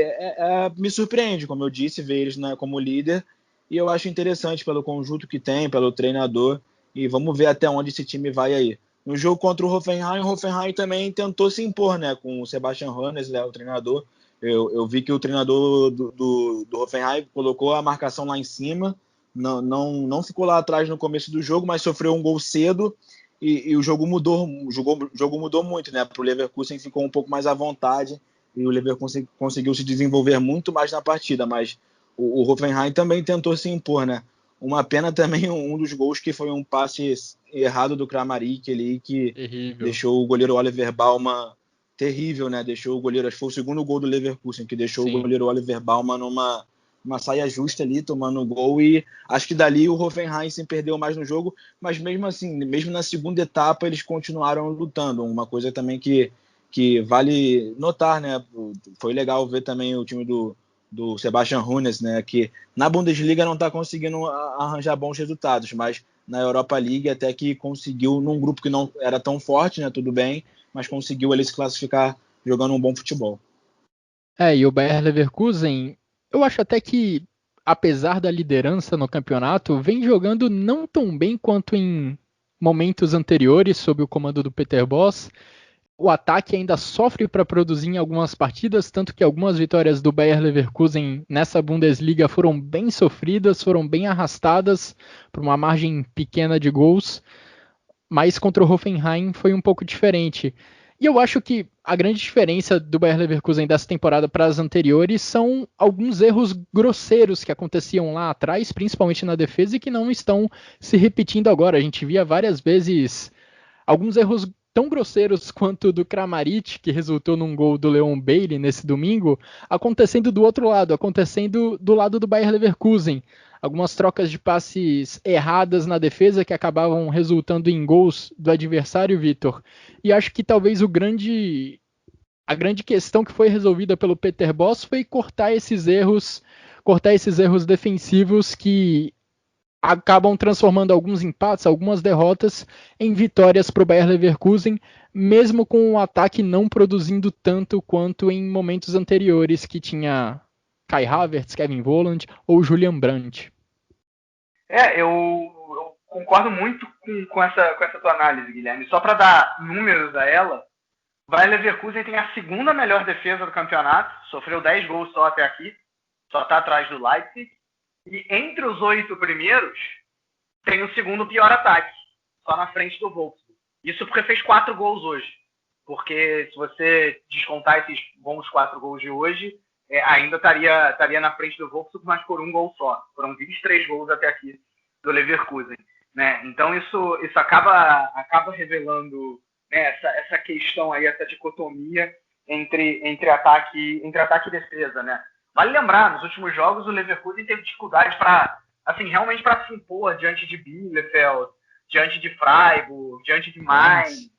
me surpreende, como eu disse, ver eles, né, como líder, e eu acho interessante pelo conjunto que tem, pelo treinador, e vamos ver até onde esse time vai aí. No jogo contra o Hoffenheim também tentou se impor, né, com o Sebastian Hoeneß, né, o treinador. Eu vi que o treinador do Hoffenheim colocou a marcação lá em cima, não ficou lá atrás no começo do jogo, mas sofreu um gol cedo, e o jogo mudou, muito, né, para o Leverkusen ficou um pouco mais à vontade, e o Leverkusen conseguiu se desenvolver muito mais na partida, mas o Hoffenheim também tentou se impor, né? Uma pena também um dos gols que foi um passe errado do Kramaric ali, que Terrível. Deixou o goleiro Oliver Baumann terrível, né? Deixou o goleiro, acho que foi o segundo gol do Leverkusen, que deixou Sim. o goleiro Oliver Baumann numa saia justa ali, tomando gol, e acho que dali o Hoffenheim se perdeu mais no jogo, mas mesmo assim, mesmo na segunda etapa, eles continuaram lutando, uma coisa também que vale notar, né? Foi legal ver também o time do Sebastian Hoeneß, né? Que na Bundesliga não está conseguindo arranjar bons resultados, mas na Europa League até que conseguiu, num grupo que não era tão forte, né? Tudo bem, mas conseguiu ele se classificar jogando um bom futebol. E o Bayer Leverkusen, eu acho até que, apesar da liderança no campeonato, vem jogando não tão bem quanto em momentos anteriores sob o comando do Peter Bosz. O ataque ainda sofre para produzir em algumas partidas, tanto que algumas vitórias do Bayer Leverkusen nessa Bundesliga foram bem sofridas, foram bem arrastadas por uma margem pequena de gols, mas contra o Hoffenheim foi um pouco diferente. E eu acho que a grande diferença do Bayer Leverkusen dessa temporada para as anteriores são alguns erros grosseiros que aconteciam lá atrás, principalmente na defesa, e que não estão se repetindo agora. A gente via várias vezes alguns erros tão grosseiros quanto o do Kramaric, que resultou num gol do Leon Bailey nesse domingo, acontecendo do outro lado, acontecendo do lado do Bayer Leverkusen. Algumas trocas de passes erradas na defesa que acabavam resultando em gols do adversário, Vitor. E acho que talvez a grande questão que foi resolvida pelo Peter Bosz foi cortar esses erros defensivos que acabam transformando alguns empates, algumas derrotas em vitórias para o Bayer Leverkusen, mesmo com o ataque não produzindo tanto quanto em momentos anteriores, que tinha Kai Havertz, Kevin Volland ou Julian Brandt. Eu concordo muito com essa tua análise, Guilherme. Só para dar números a ela, o Bayer Leverkusen tem a segunda melhor defesa do campeonato, sofreu 10 gols só até aqui, só está atrás do Leipzig. E entre os 8 primeiros, tem o segundo pior ataque, só na frente do Wolfsburg. Isso porque fez 4 gols hoje. Porque se você descontar esses bons 4 gols de hoje, ainda estaria na frente do Wolfsburg, mas por um gol só. Foram 23 gols até aqui do Leverkusen. Né? Então isso acaba revelando, né, essa questão aí, essa dicotomia entre ataque e defesa, né? Vale lembrar, nos últimos jogos o Leverkusen teve dificuldade realmente para se impor diante de Bielefeld, diante de Freiburg, diante de Mainz.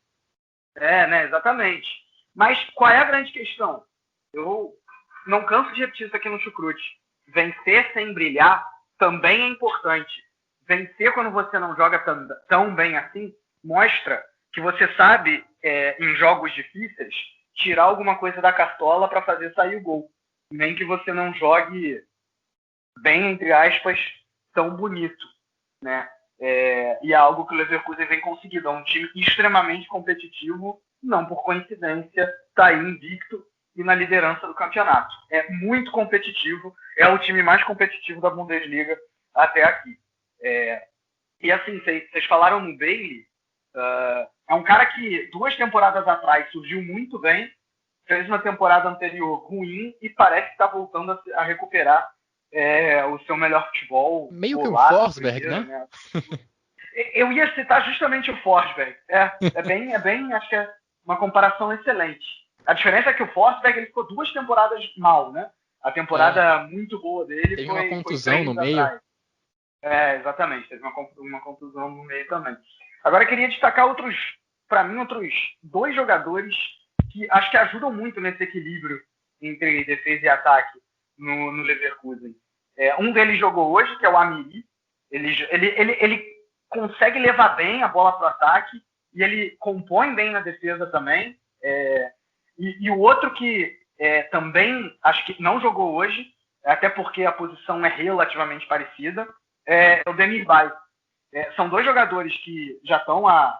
Né, exatamente. Mas qual é a grande questão? Eu não canso de repetir isso aqui no Chucrute. Vencer sem brilhar também é importante. Vencer quando você não joga tão bem assim mostra que você sabe, em jogos difíceis, tirar alguma coisa da cartola para fazer sair o gol. Nem que você não jogue bem, entre aspas, tão bonito, né? E é algo que o Leverkusen vem conseguindo. É um time extremamente competitivo, não por coincidência, está aí invicto e na liderança do campeonato. É muito competitivo, é o time mais competitivo da Bundesliga até aqui. E assim, vocês falaram no Bailey, é um cara que 2 temporadas atrás surgiu muito bem, fez uma temporada anterior ruim e parece que está voltando a recuperar o seu melhor futebol. Meio que o Forsberg, né? Eu ia citar justamente o Forsberg. É bem, acho que é uma comparação excelente. A diferença é que o Forsberg ele ficou 2 temporadas mal, né? A temporada muito boa dele teve uma contusão no meio. Exatamente. Teve uma contusão no meio também. Agora eu queria destacar outros 2 jogadores que acho que ajudam muito nesse equilíbrio entre defesa e ataque no Leverkusen. Um deles jogou hoje, que é o Amiri. Ele consegue levar bem a bola para o ataque e ele compõe bem na defesa também. E o outro que também acho que não jogou hoje, até porque a posição é relativamente parecida, é o Demir Bay. São 2 jogadores que já estão há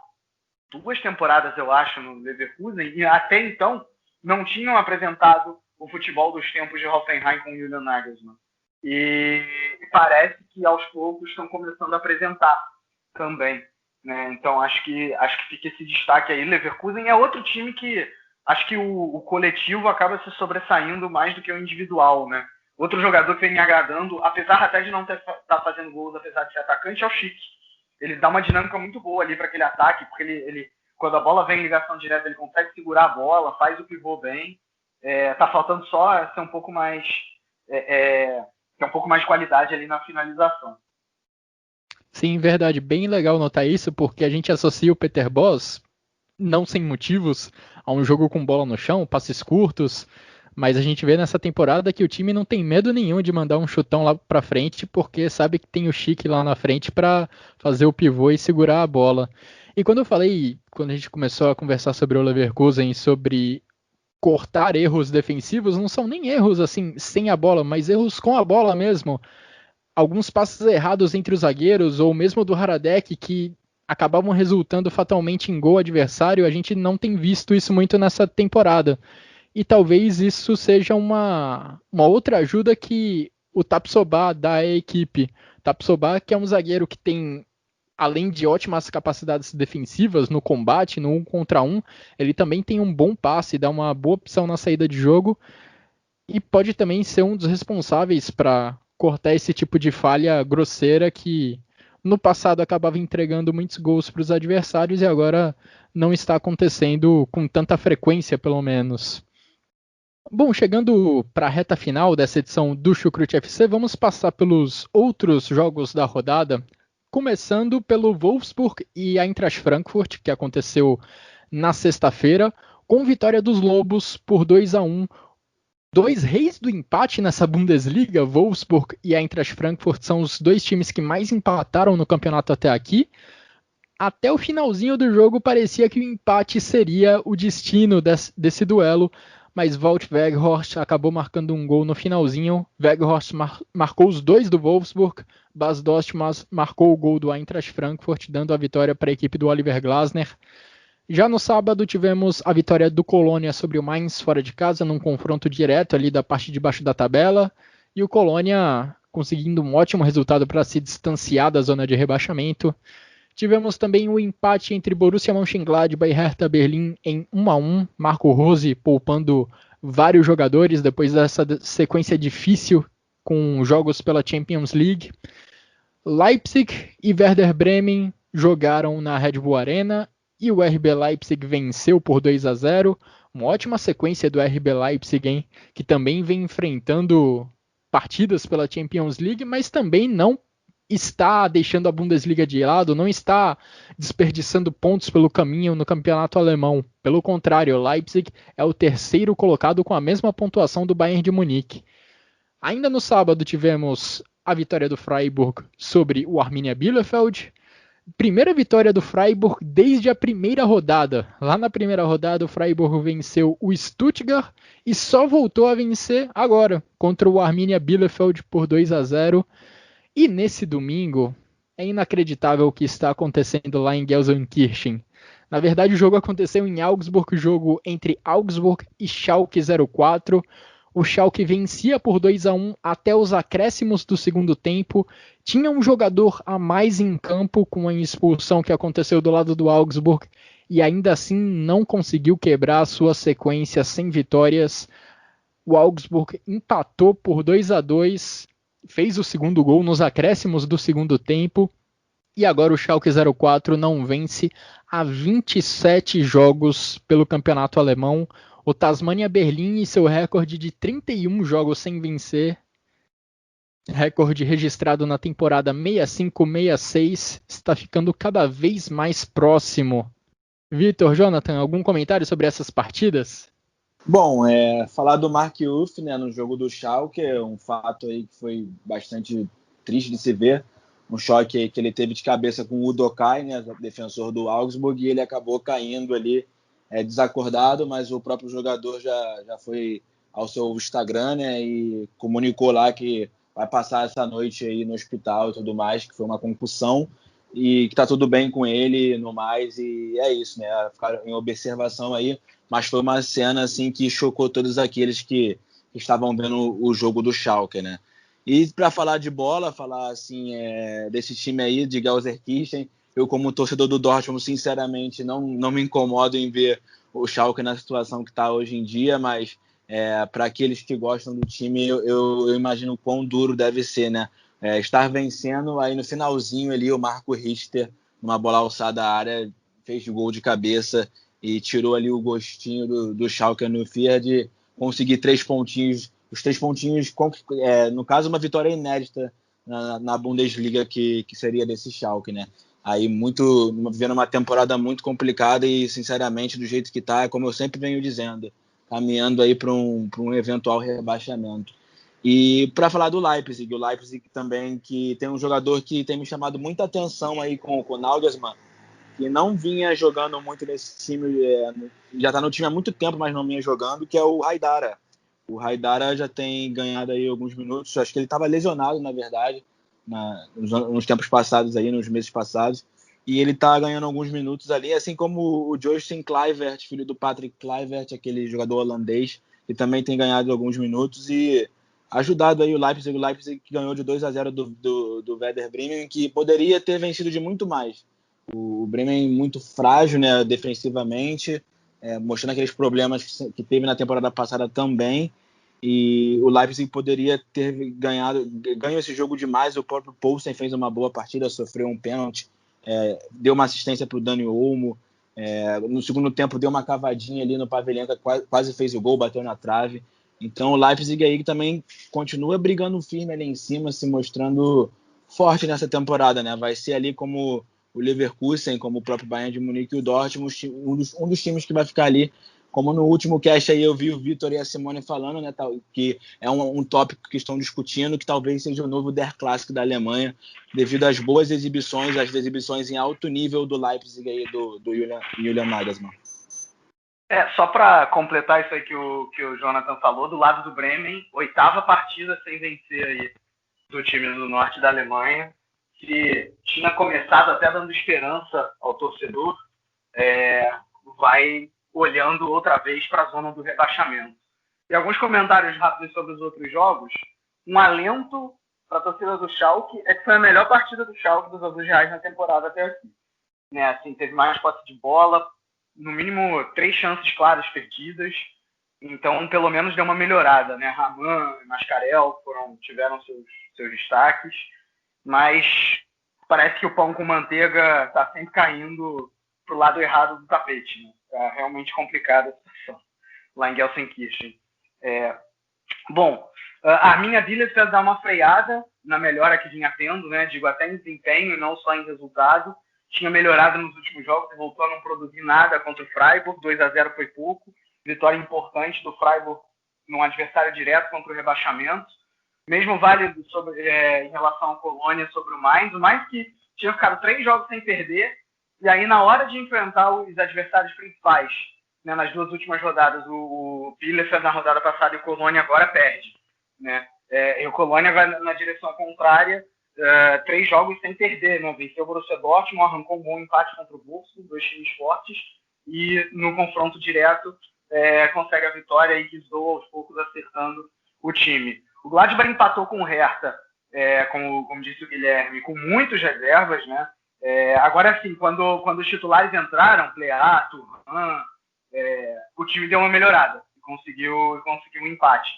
2 temporadas, eu acho, no Leverkusen, e até então não tinham apresentado o futebol dos tempos de Hoffenheim com o Julian Nagelsmann. E parece que aos poucos estão começando a apresentar também. Né? Então acho que fica esse destaque aí. Leverkusen é outro time que acho que o coletivo acaba se sobressaindo mais do que o individual. Né? Outro jogador que vem me agradando, apesar até de não estar fazendo gols, apesar de ser atacante, é o Schick. Ele dá uma dinâmica muito boa ali para aquele ataque, porque ele, quando a bola vem em ligação direta, ele consegue segurar a bola, faz o pivô bem. Tá faltando só ser um pouco mais ter um pouco mais de qualidade ali na finalização. Sim, verdade. Bem legal notar isso, porque a gente associa o Peter Bosz, não sem motivos, a um jogo com bola no chão, passes curtos, mas a gente vê nessa temporada que o time não tem medo nenhum de mandar um chutão lá pra frente, porque sabe que tem o Schick lá na frente para fazer o pivô e segurar a bola. E quando a gente começou a conversar sobre o Leverkusen, sobre cortar erros defensivos, não são nem erros assim sem a bola, mas erros com a bola mesmo. Alguns passes errados entre os zagueiros, ou mesmo do Hradek, que acabavam resultando fatalmente em gol adversário, a gente não tem visto isso muito nessa temporada. E talvez isso seja uma outra ajuda que o Tapsoba dá à equipe. Tapsoba, que é um zagueiro que tem, além de ótimas capacidades defensivas no combate, no 1 contra 1, ele também tem um bom passe, dá uma boa opção na saída de jogo e pode também ser um dos responsáveis para cortar esse tipo de falha grosseira que no passado acabava entregando muitos gols para os adversários e agora não está acontecendo com tanta frequência, pelo menos. Bom, chegando para a reta final dessa edição do Chucrute FC, vamos passar pelos outros jogos da rodada, começando pelo Wolfsburg e Eintracht Frankfurt, que aconteceu na sexta-feira, com vitória dos Lobos por 2-1. Dois reis do empate nessa Bundesliga, Wolfsburg e Eintracht Frankfurt, são os dois times que mais empataram no campeonato até aqui. Até o finalzinho do jogo parecia que o empate seria o destino desse duelo, mas Wout Weghorst acabou marcando um gol no finalzinho. Weghorst marcou os dois do Wolfsburg, Bas Dost marcou o gol do Eintracht Frankfurt, dando a vitória para a equipe do Oliver Glasner. Já no sábado tivemos a vitória do Colônia sobre o Mainz fora de casa, num confronto direto ali da parte de baixo da tabela, e o Colônia conseguindo um ótimo resultado para se distanciar da zona de rebaixamento. Tivemos também o empate entre Borussia Mönchengladbach e Hertha Berlim em 1-1, Marco Rose poupando vários jogadores depois dessa sequência difícil com jogos pela Champions League. Leipzig e Werder Bremen jogaram na Red Bull Arena e o RB Leipzig venceu por 2-0. Uma ótima sequência do RB Leipzig, hein? Que também vem enfrentando partidas pela Champions League, mas também não está deixando a Bundesliga de lado, não está desperdiçando pontos pelo caminho no campeonato alemão. Pelo contrário, o Leipzig é o terceiro colocado com a mesma pontuação do Bayern de Munique. Ainda no sábado tivemos a vitória do Freiburg sobre o Arminia Bielefeld. Primeira vitória do Freiburg desde a primeira rodada. Lá na primeira rodada o Freiburg venceu o Stuttgart e só voltou a vencer agora contra o Arminia Bielefeld por 2-0. E nesse domingo, é inacreditável o que está acontecendo lá em Gelsenkirchen. Na verdade, o jogo aconteceu em Augsburg, jogo entre Augsburg e Schalke 04. O Schalke vencia por 2-1 até os acréscimos do segundo tempo. Tinha um jogador a mais em campo com a expulsão que aconteceu do lado do Augsburg e ainda assim não conseguiu quebrar a sua sequência sem vitórias. O Augsburg empatou por 2-2. Fez o segundo gol nos acréscimos do segundo tempo e agora o Schalke 04 não vence há 27 jogos pelo campeonato alemão. O Tasmania Berlim e seu recorde de 31 jogos sem vencer, recorde registrado na temporada 65-66, está ficando cada vez mais próximo. Vitor, Jonathan, algum comentário sobre essas partidas? Bom, falar do Mark Uff, né, no jogo do Schalke, é um fato aí que foi bastante triste de se ver. Um choque que ele teve de cabeça com o Udokai, né, defensor do Augsburg, e ele acabou caindo ali desacordado, mas o próprio jogador já foi ao seu Instagram, né, e comunicou lá que vai passar essa noite aí no hospital e tudo mais, que foi uma concussão e que tá tudo bem com ele no mais, e é isso, né, ficar em observação aí. Mas foi uma cena assim que chocou todos aqueles que estavam vendo o jogo do Schalke, né? E para falar de bola, falar assim desse time aí de Gelsenkirchen, eu como torcedor do Dortmund, sinceramente, não me incomodo em ver o Schalke na situação que está hoje em dia, mas para aqueles que gostam do time, eu imagino o quão duro deve ser, né? Estar vencendo, aí no finalzinho ali o Marco Richter, numa bola alçada à área, fez gol de cabeça e tirou ali o gostinho do Schalke no Fier de conseguir 3 pontinhos. Os 3 pontinhos, no caso, uma vitória inédita na Bundesliga que seria desse Schalke, né? Aí vivendo uma temporada muito complicada e, sinceramente, do jeito que está, como eu sempre venho dizendo, caminhando aí para um eventual rebaixamento. E para falar do Leipzig, o Leipzig também, que tem um jogador que tem me chamado muita atenção aí com o Nagelsmann, que não vinha jogando muito nesse time, já está no time há muito tempo, mas não vinha jogando, que é o Haidara. O Haidara já tem ganhado aí alguns minutos, acho que ele estava lesionado, na verdade, nos tempos passados, aí, nos meses passados, e ele tá ganhando alguns minutos ali, assim como o Justin Kluivert, filho do Patrick Kluivert, aquele jogador holandês, que também tem ganhado alguns minutos e ajudado aí o Leipzig que ganhou de 2-0 do Werder Bremen, que poderia ter vencido de muito mais. O Bremen muito frágil, né, defensivamente, mostrando aqueles problemas que teve na temporada passada também, e o Leipzig poderia ter ganho esse jogo demais. O próprio Poulsen fez uma boa partida, sofreu um pênalti, deu uma assistência para o Dani Olmo, no segundo tempo deu uma cavadinha ali no Pavlenka, quase fez o gol, bateu na trave. Então o Leipzig aí também continua brigando firme ali em cima, se mostrando forte nessa temporada, né? Vai ser ali como o Leverkusen, como o próprio Bayern de Munique e o Dortmund, um dos times que vai ficar ali, como no último cast aí eu vi o Vitor e a Simone falando, né, que é um tópico que estão discutindo, que talvez seja o novo Der Clássico da Alemanha, devido às boas exibições, às exibições em alto nível do Leipzig aí, do Julian Nagelsmann. Só para completar isso aí que o Jonathan falou, do lado do Bremen, 8ª partida sem vencer aí do time do norte da Alemanha, que tinha começado até dando esperança ao torcedor, vai olhando outra vez para a zona do rebaixamento. E alguns comentários rápidos sobre os outros jogos. Um alento para a torcida do Schalke é que foi a melhor partida do Schalke dos Azul Reais na temporada até aqui. Né? Assim, teve mais posse de bola, no mínimo 3 chances claras perdidas, então pelo menos deu uma melhorada, né? Raman e Mascarel tiveram seus destaques, mas parece que o pão com manteiga está sempre caindo pro lado errado do tapete, né? Tá realmente complicada a situação lá em Gelsenkirchen. Bom, a Arminia Bielefeld dá uma freada na melhora que vinha tendo, né? Digo, até em desempenho e não só em resultado. Tinha melhorado nos últimos jogos e voltou a não produzir nada contra o Freiburg. 2-0 foi pouco. Vitória importante do Freiburg num adversário direto contra o rebaixamento. Mesmo válido em relação ao Colônia sobre o Mainz. O Mainz que tinha ficado 3 jogos sem perder. E aí, na hora de enfrentar os adversários principais, né, nas 2 últimas rodadas, o Bielefeld na rodada passada e o Colônia agora perde. Né? E o Colônia vai na direção contrária. 3 jogos sem perder, né? Venceu o Borussia Dortmund, arrancou um bom empate contra o Wolfsburg, 2 times fortes, e no confronto direto consegue a vitória e guisou aos poucos acertando o time. O Gladbach empatou com o Hertha, como disse o Guilherme, com muitas reservas, né? Agora sim, quando os titulares entraram, Plea, Thuram, o time deu uma melhorada e conseguiu um empate.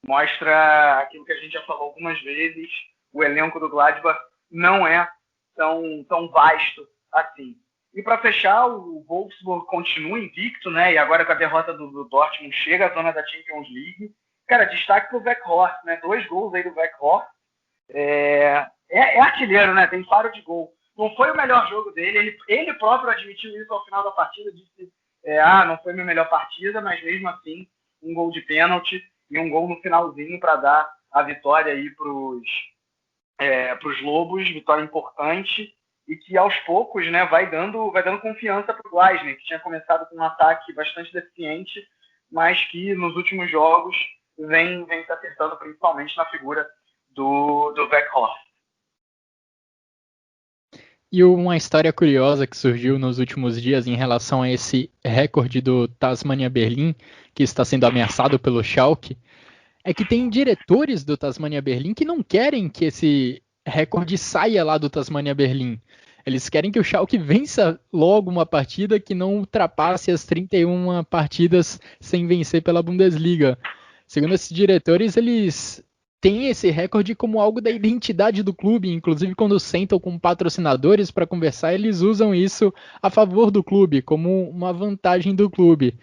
Mostra aquilo que a gente já falou algumas vezes. O elenco do Gladbach não é tão vasto assim. E para fechar, o Wolfsburg continua invicto, né? E agora com a derrota do Dortmund chega à zona da Champions League. Cara, destaque para o Weghorst, né? 2 gols aí do Weghorst. É artilheiro, né? Tem faro de gol. Não foi o melhor jogo dele. Ele próprio admitiu isso ao final da partida. Disse, não foi minha melhor partida, mas mesmo assim, um gol de pênalti e um gol no finalzinho para dar a vitória aí para os Lobos, vitória importante, e que aos poucos, né, vai dando confiança para o Gleisner, que tinha começado com um ataque bastante deficiente, mas que nos últimos jogos vem se acertando principalmente na figura do Weghorst. E uma história curiosa que surgiu nos últimos dias em relação a esse recorde do Tasmania Berlim, que está sendo ameaçado pelo Schalke, é que tem diretores do Tasmania Berlim que não querem que esse recorde saia lá do Tasmania Berlim. Eles querem que o Schalke vença logo uma partida que não ultrapasse as 31 partidas sem vencer pela Bundesliga. Segundo esses diretores, eles têm esse recorde como algo da identidade do clube. Inclusive, quando sentam com patrocinadores para conversar, eles usam isso a favor do clube, como uma vantagem do clube.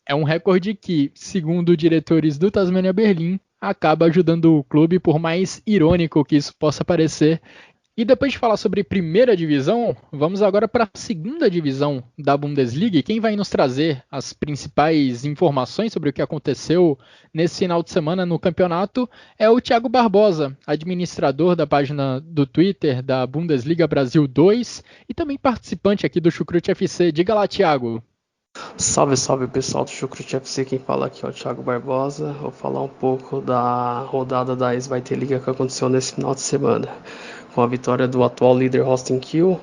É um recorde que, segundo diretores do Tasmania Berlim, acaba ajudando o clube, por mais irônico que isso possa parecer. E depois de falar sobre primeira divisão, vamos agora para a segunda divisão da Bundesliga. E quem vai nos trazer as principais informações sobre o que aconteceu nesse final de semana no campeonato é o Thiago Barbosa, administrador da página do Twitter da Bundesliga Brasil 2 e também participante aqui do Chucrute FC. Diga lá, Thiago. Salve, salve pessoal do Chucrute FC, quem fala aqui é o Thiago Barbosa. Vou falar um pouco da rodada da Zweite Liga que aconteceu nesse final de semana, com a vitória do atual líder Holstein Kiel,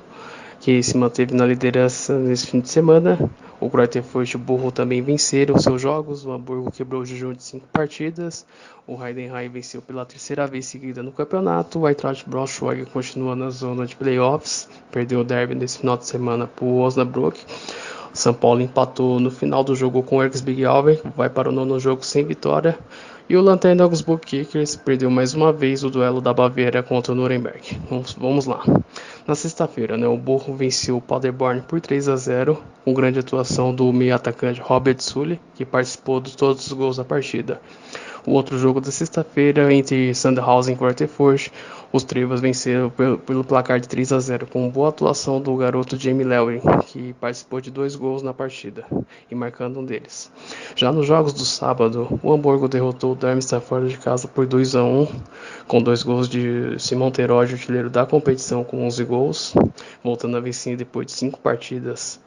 que se manteve na liderança nesse fim de semana. O Greuther Fürth e o Bochum também venceram seus jogos. O Hamburgo quebrou o jejum de 5 partidas. O Heidenheim venceu pela terceira vez seguida no campeonato. O Eintracht Braunschweig continua na zona de playoffs. Perdeu o derby nesse final de semana para o Osnabrück. O São Paulo empatou no final do jogo com o Erzgebirge Aue. Vai para o nono jogo sem vitória. E o Lanterna Augsburg Kickers perdeu mais uma vez o duelo da Baviera contra o Nuremberg. Vamos lá. Na sexta-feira, o Bochum venceu o Paderborn por 3-0, com grande atuação do meio atacante Robert Sully, que participou de todos os gols da partida. O outro jogo da sexta-feira, entre Sandhausen e Greuther Fürth, os Trevas venceram pelo placar de 3-0, com boa atuação do garoto Jamie Lewin, que participou de 2 gols na partida, e marcando um deles. Já nos jogos do sábado, o Hamburgo derrotou o Darmstadt fora de casa por 2-1, com 2 gols de Simon Terodde, artilheiro da competição, com 11 gols, voltando a vencer depois de 5 partidas.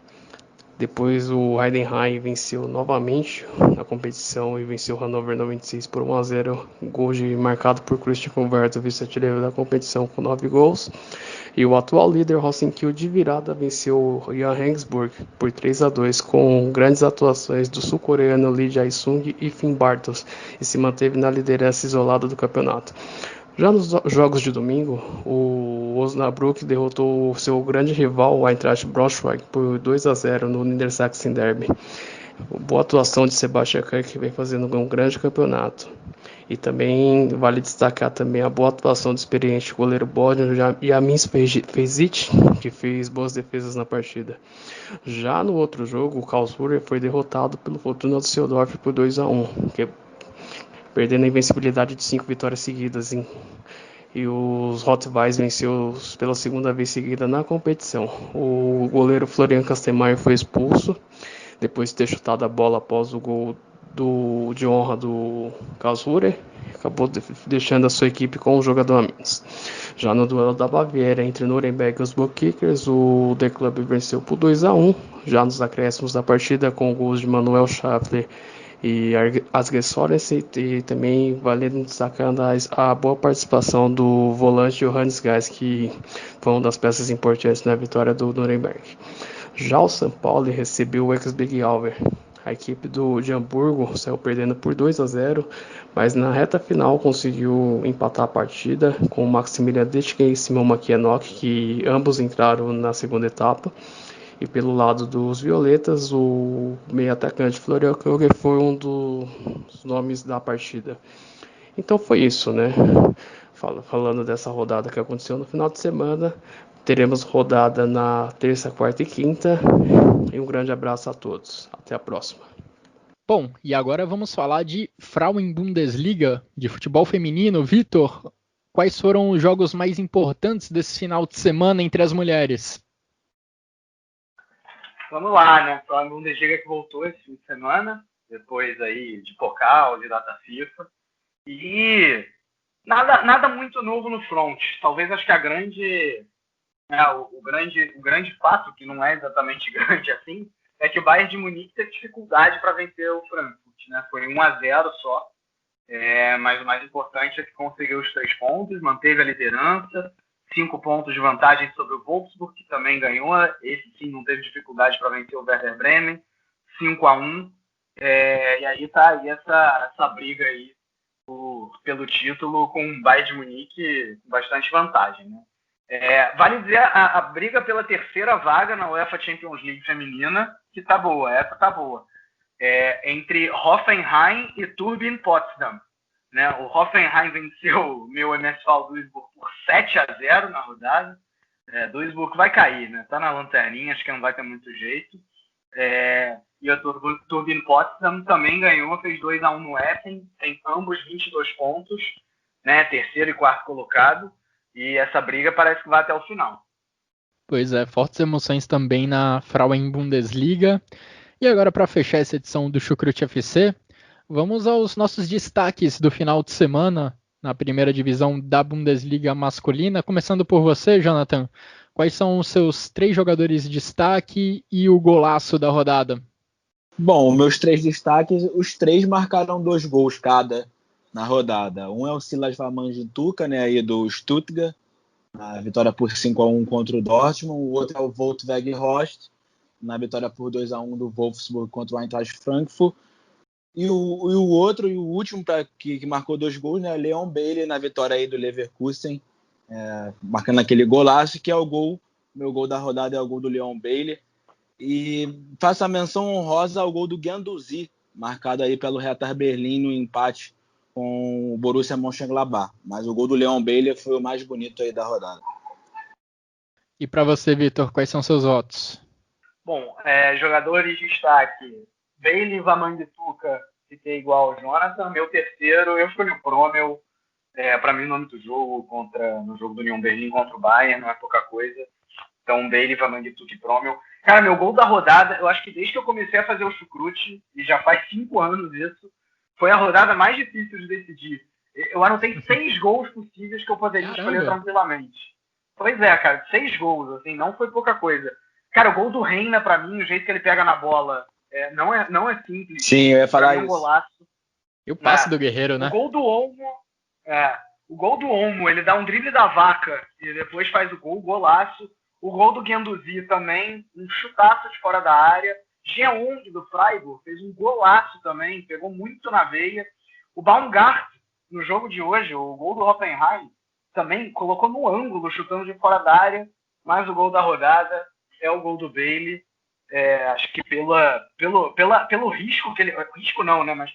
Depois o Heidenheim venceu novamente a competição e venceu o Hannover 96 por 1-0, gol marcado por Christian Converto, vice-artilheiro da competição, com 9 gols. E o atual líder Rosenkiel de virada venceu o Jan Regensburg por 3-2, com grandes atuações do sul-coreano Lee Jae-sung e Finn Bartels, e se manteve na liderança isolada do campeonato. Já nos jogos de domingo, o Osnabrück derrotou o seu grande rival, o Eintracht Braunschweig, por 2-0 no Niedersachsen Derby. Boa atuação de Sebastian Kerr, que vem fazendo um grande campeonato. E também vale destacar também a boa atuação do experiente goleiro bósnio Yamin Pezic, que fez boas defesas na partida. Já no outro jogo, o Karlsruhe foi derrotado pelo Fortuna Düsseldorf por 2-1, perdendo a invencibilidade de 5 vitórias seguidas. E os Rot-Weiss venceu pela segunda vez seguida na competição. O goleiro Florian Kastenmeier foi expulso depois de ter chutado a bola após o gol de honra do Karlsruhe. Acabou deixando a sua equipe com um jogador a menos. Já no duelo da Baviera entre Nuremberg e os Kickers, o The Club venceu por 2-1. Já nos acréscimos da partida, com gols de Manuel Schaffler e Asger Sorensen, e também valendo destacando a boa participação do volante Johannes Geis, que foi uma das peças importantes na vitória do Nuremberg. Já o São Paulo recebeu o Erzgebirge Aue. A equipe de Hamburgo saiu perdendo por 2-0, mas na reta final conseguiu empatar a partida com o Maximilian Detken e Simon Makienok, que ambos entraram na segunda etapa. E pelo lado dos violetas, o meio atacante Florian Kruger foi um dos nomes da partida. Então foi isso, né? Falando dessa rodada que aconteceu no final de semana, teremos rodada na terça, quarta e quinta. E um grande abraço a todos. Até a próxima. Bom, e agora vamos falar de Frauen-Bundesliga, de futebol feminino. Vitor, quais foram os jogos mais importantes desse final de semana entre as mulheres? Vamos lá, né? A Bundesliga que voltou esse fim de semana, depois aí de Pokal, de data FIFA. E nada muito novo no front. Talvez acho que a grande... o grande fato, que não é exatamente grande assim, é que o Bayern de Munique teve dificuldade para vencer o Frankfurt, né? Foi 1-0 só, mas o mais importante é que conseguiu os 3 pontos, manteve a liderança, 5 pontos de vantagem sobre o Wolfsburg, que também ganhou. Esse sim não teve dificuldade para vencer o Werder Bremen, 5-1. E aí tá aí essa briga aí pelo título, com o Bayern de Munique com bastante vantagem, né? Vale dizer a briga pela terceira vaga na UEFA Champions League feminina, que tá boa, essa tá boa. Entre Hoffenheim e Turbine Potsdam. Né? O Hoffenheim venceu o meu MSV Duisburg por 7-0 na rodada. Duisburg vai cair, né? Tá na lanterninha, acho que não vai ter muito jeito. E o Turbine Potsdam também ganhou, fez 2-1 no Essen, tem ambos 22 pontos, né? Terceiro e quarto colocado. E essa briga parece que vai até o final. Pois é, fortes emoções também na Frauen-Bundesliga. E agora, para fechar essa edição do Chucrute FC, vamos aos nossos destaques do final de semana na primeira divisão da Bundesliga masculina. Começando por você, Jonathan. Quais são os seus 3 jogadores de destaque e o golaço da rodada? Bom, meus 3 destaques, os 3 marcaram 2 gols cada na rodada. Um é o Silas Vamanjutuca, né, aí do Stuttgart, na vitória por 5-1 contra o Dortmund. O outro é o Volkswagen Horst, na vitória por 2-1 do Wolfsburg contra o Eintracht Frankfurt. E o último que marcou 2 gols, né, Leon Bailey, na vitória aí do Leverkusen, marcando aquele golaço, que é meu gol da rodada é o gol do Leon Bailey. E faço a menção honrosa ao gol do Guendouzi, marcado aí pelo Hertha Berlim no empate com o Borussia Mönchengladbach. Mas o gol do Leon Bailey foi o mais bonito aí da rodada. E para você, Vitor, quais são seus votos? Bom, jogadores de destaque. Bailey, Wamangituka, fiquei igual ao Jonathan. Meu terceiro, eu escolhi o Promel. Para mim, o nome do jogo, no jogo do Union Berlin contra o Bayern, não é pouca coisa. Então, Bailey, Wamangituka e Promel. Cara, meu gol da rodada, eu acho que desde que eu comecei a fazer o chucrute, e já faz 5 anos isso, foi a rodada mais difícil de decidir. Eu anotei 6 gols possíveis que eu poderia escolher tranquilamente. Pois é, cara, 6 gols, assim, não foi pouca coisa. Cara, o gol do Reina, pra mim, o jeito que ele pega na bola, não é simples. Sim, eu ia falar isso. Golaço. E o passe do Guerreiro, né? O gol do Olmo, ele dá um drible da vaca e depois faz o golaço. O gol do Guendouzi também, um chutaço de fora da área. Jeong, do Freiburg, fez um golaço também, pegou muito na veia. O Baumgart, no jogo de hoje, o gol do Hoffenheim, também colocou no ângulo, chutando de fora da área. Mas o gol da rodada é o gol do Bailey. Acho que pelo risco que ele... Risco não, né? Mas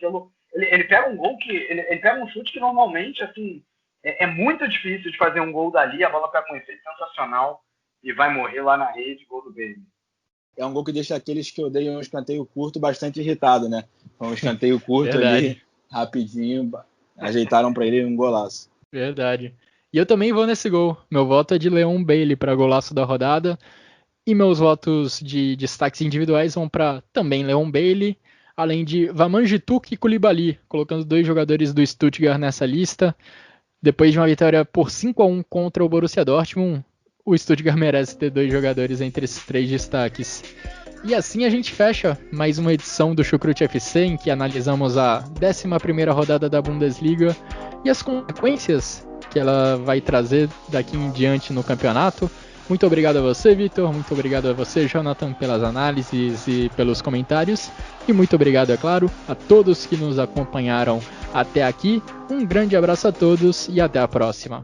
ele pega um gol que... Ele pega um chute que normalmente, assim, é muito difícil de fazer um gol dali. A bola pega um efeito sensacional e vai morrer lá na rede, gol do Bailey. É um gol que deixa aqueles que odeiam um escanteio curto bastante irritado, né? Foi um escanteio curto ali, rapidinho, ajeitaram para ele um golaço. Verdade. E eu também vou nesse gol. Meu voto é de Leon Bailey para golaço da rodada. E meus votos de destaques individuais vão para também Leon Bailey, além de Wamangituka e Koulibaly, colocando 2 jogadores do Stuttgart nessa lista. Depois de uma vitória por 5-1 contra o Borussia Dortmund, o Stuttgart merece ter 2 jogadores entre esses 3 destaques. E assim a gente fecha mais uma edição do Chucrute FC, em que analisamos a 11ª rodada da Bundesliga e as consequências que ela vai trazer daqui em diante no campeonato. Muito obrigado a você, Vitor. Muito obrigado a você, Jonathan, pelas análises e pelos comentários. E muito obrigado, é claro, a todos que nos acompanharam até aqui. Um grande abraço a todos e até a próxima.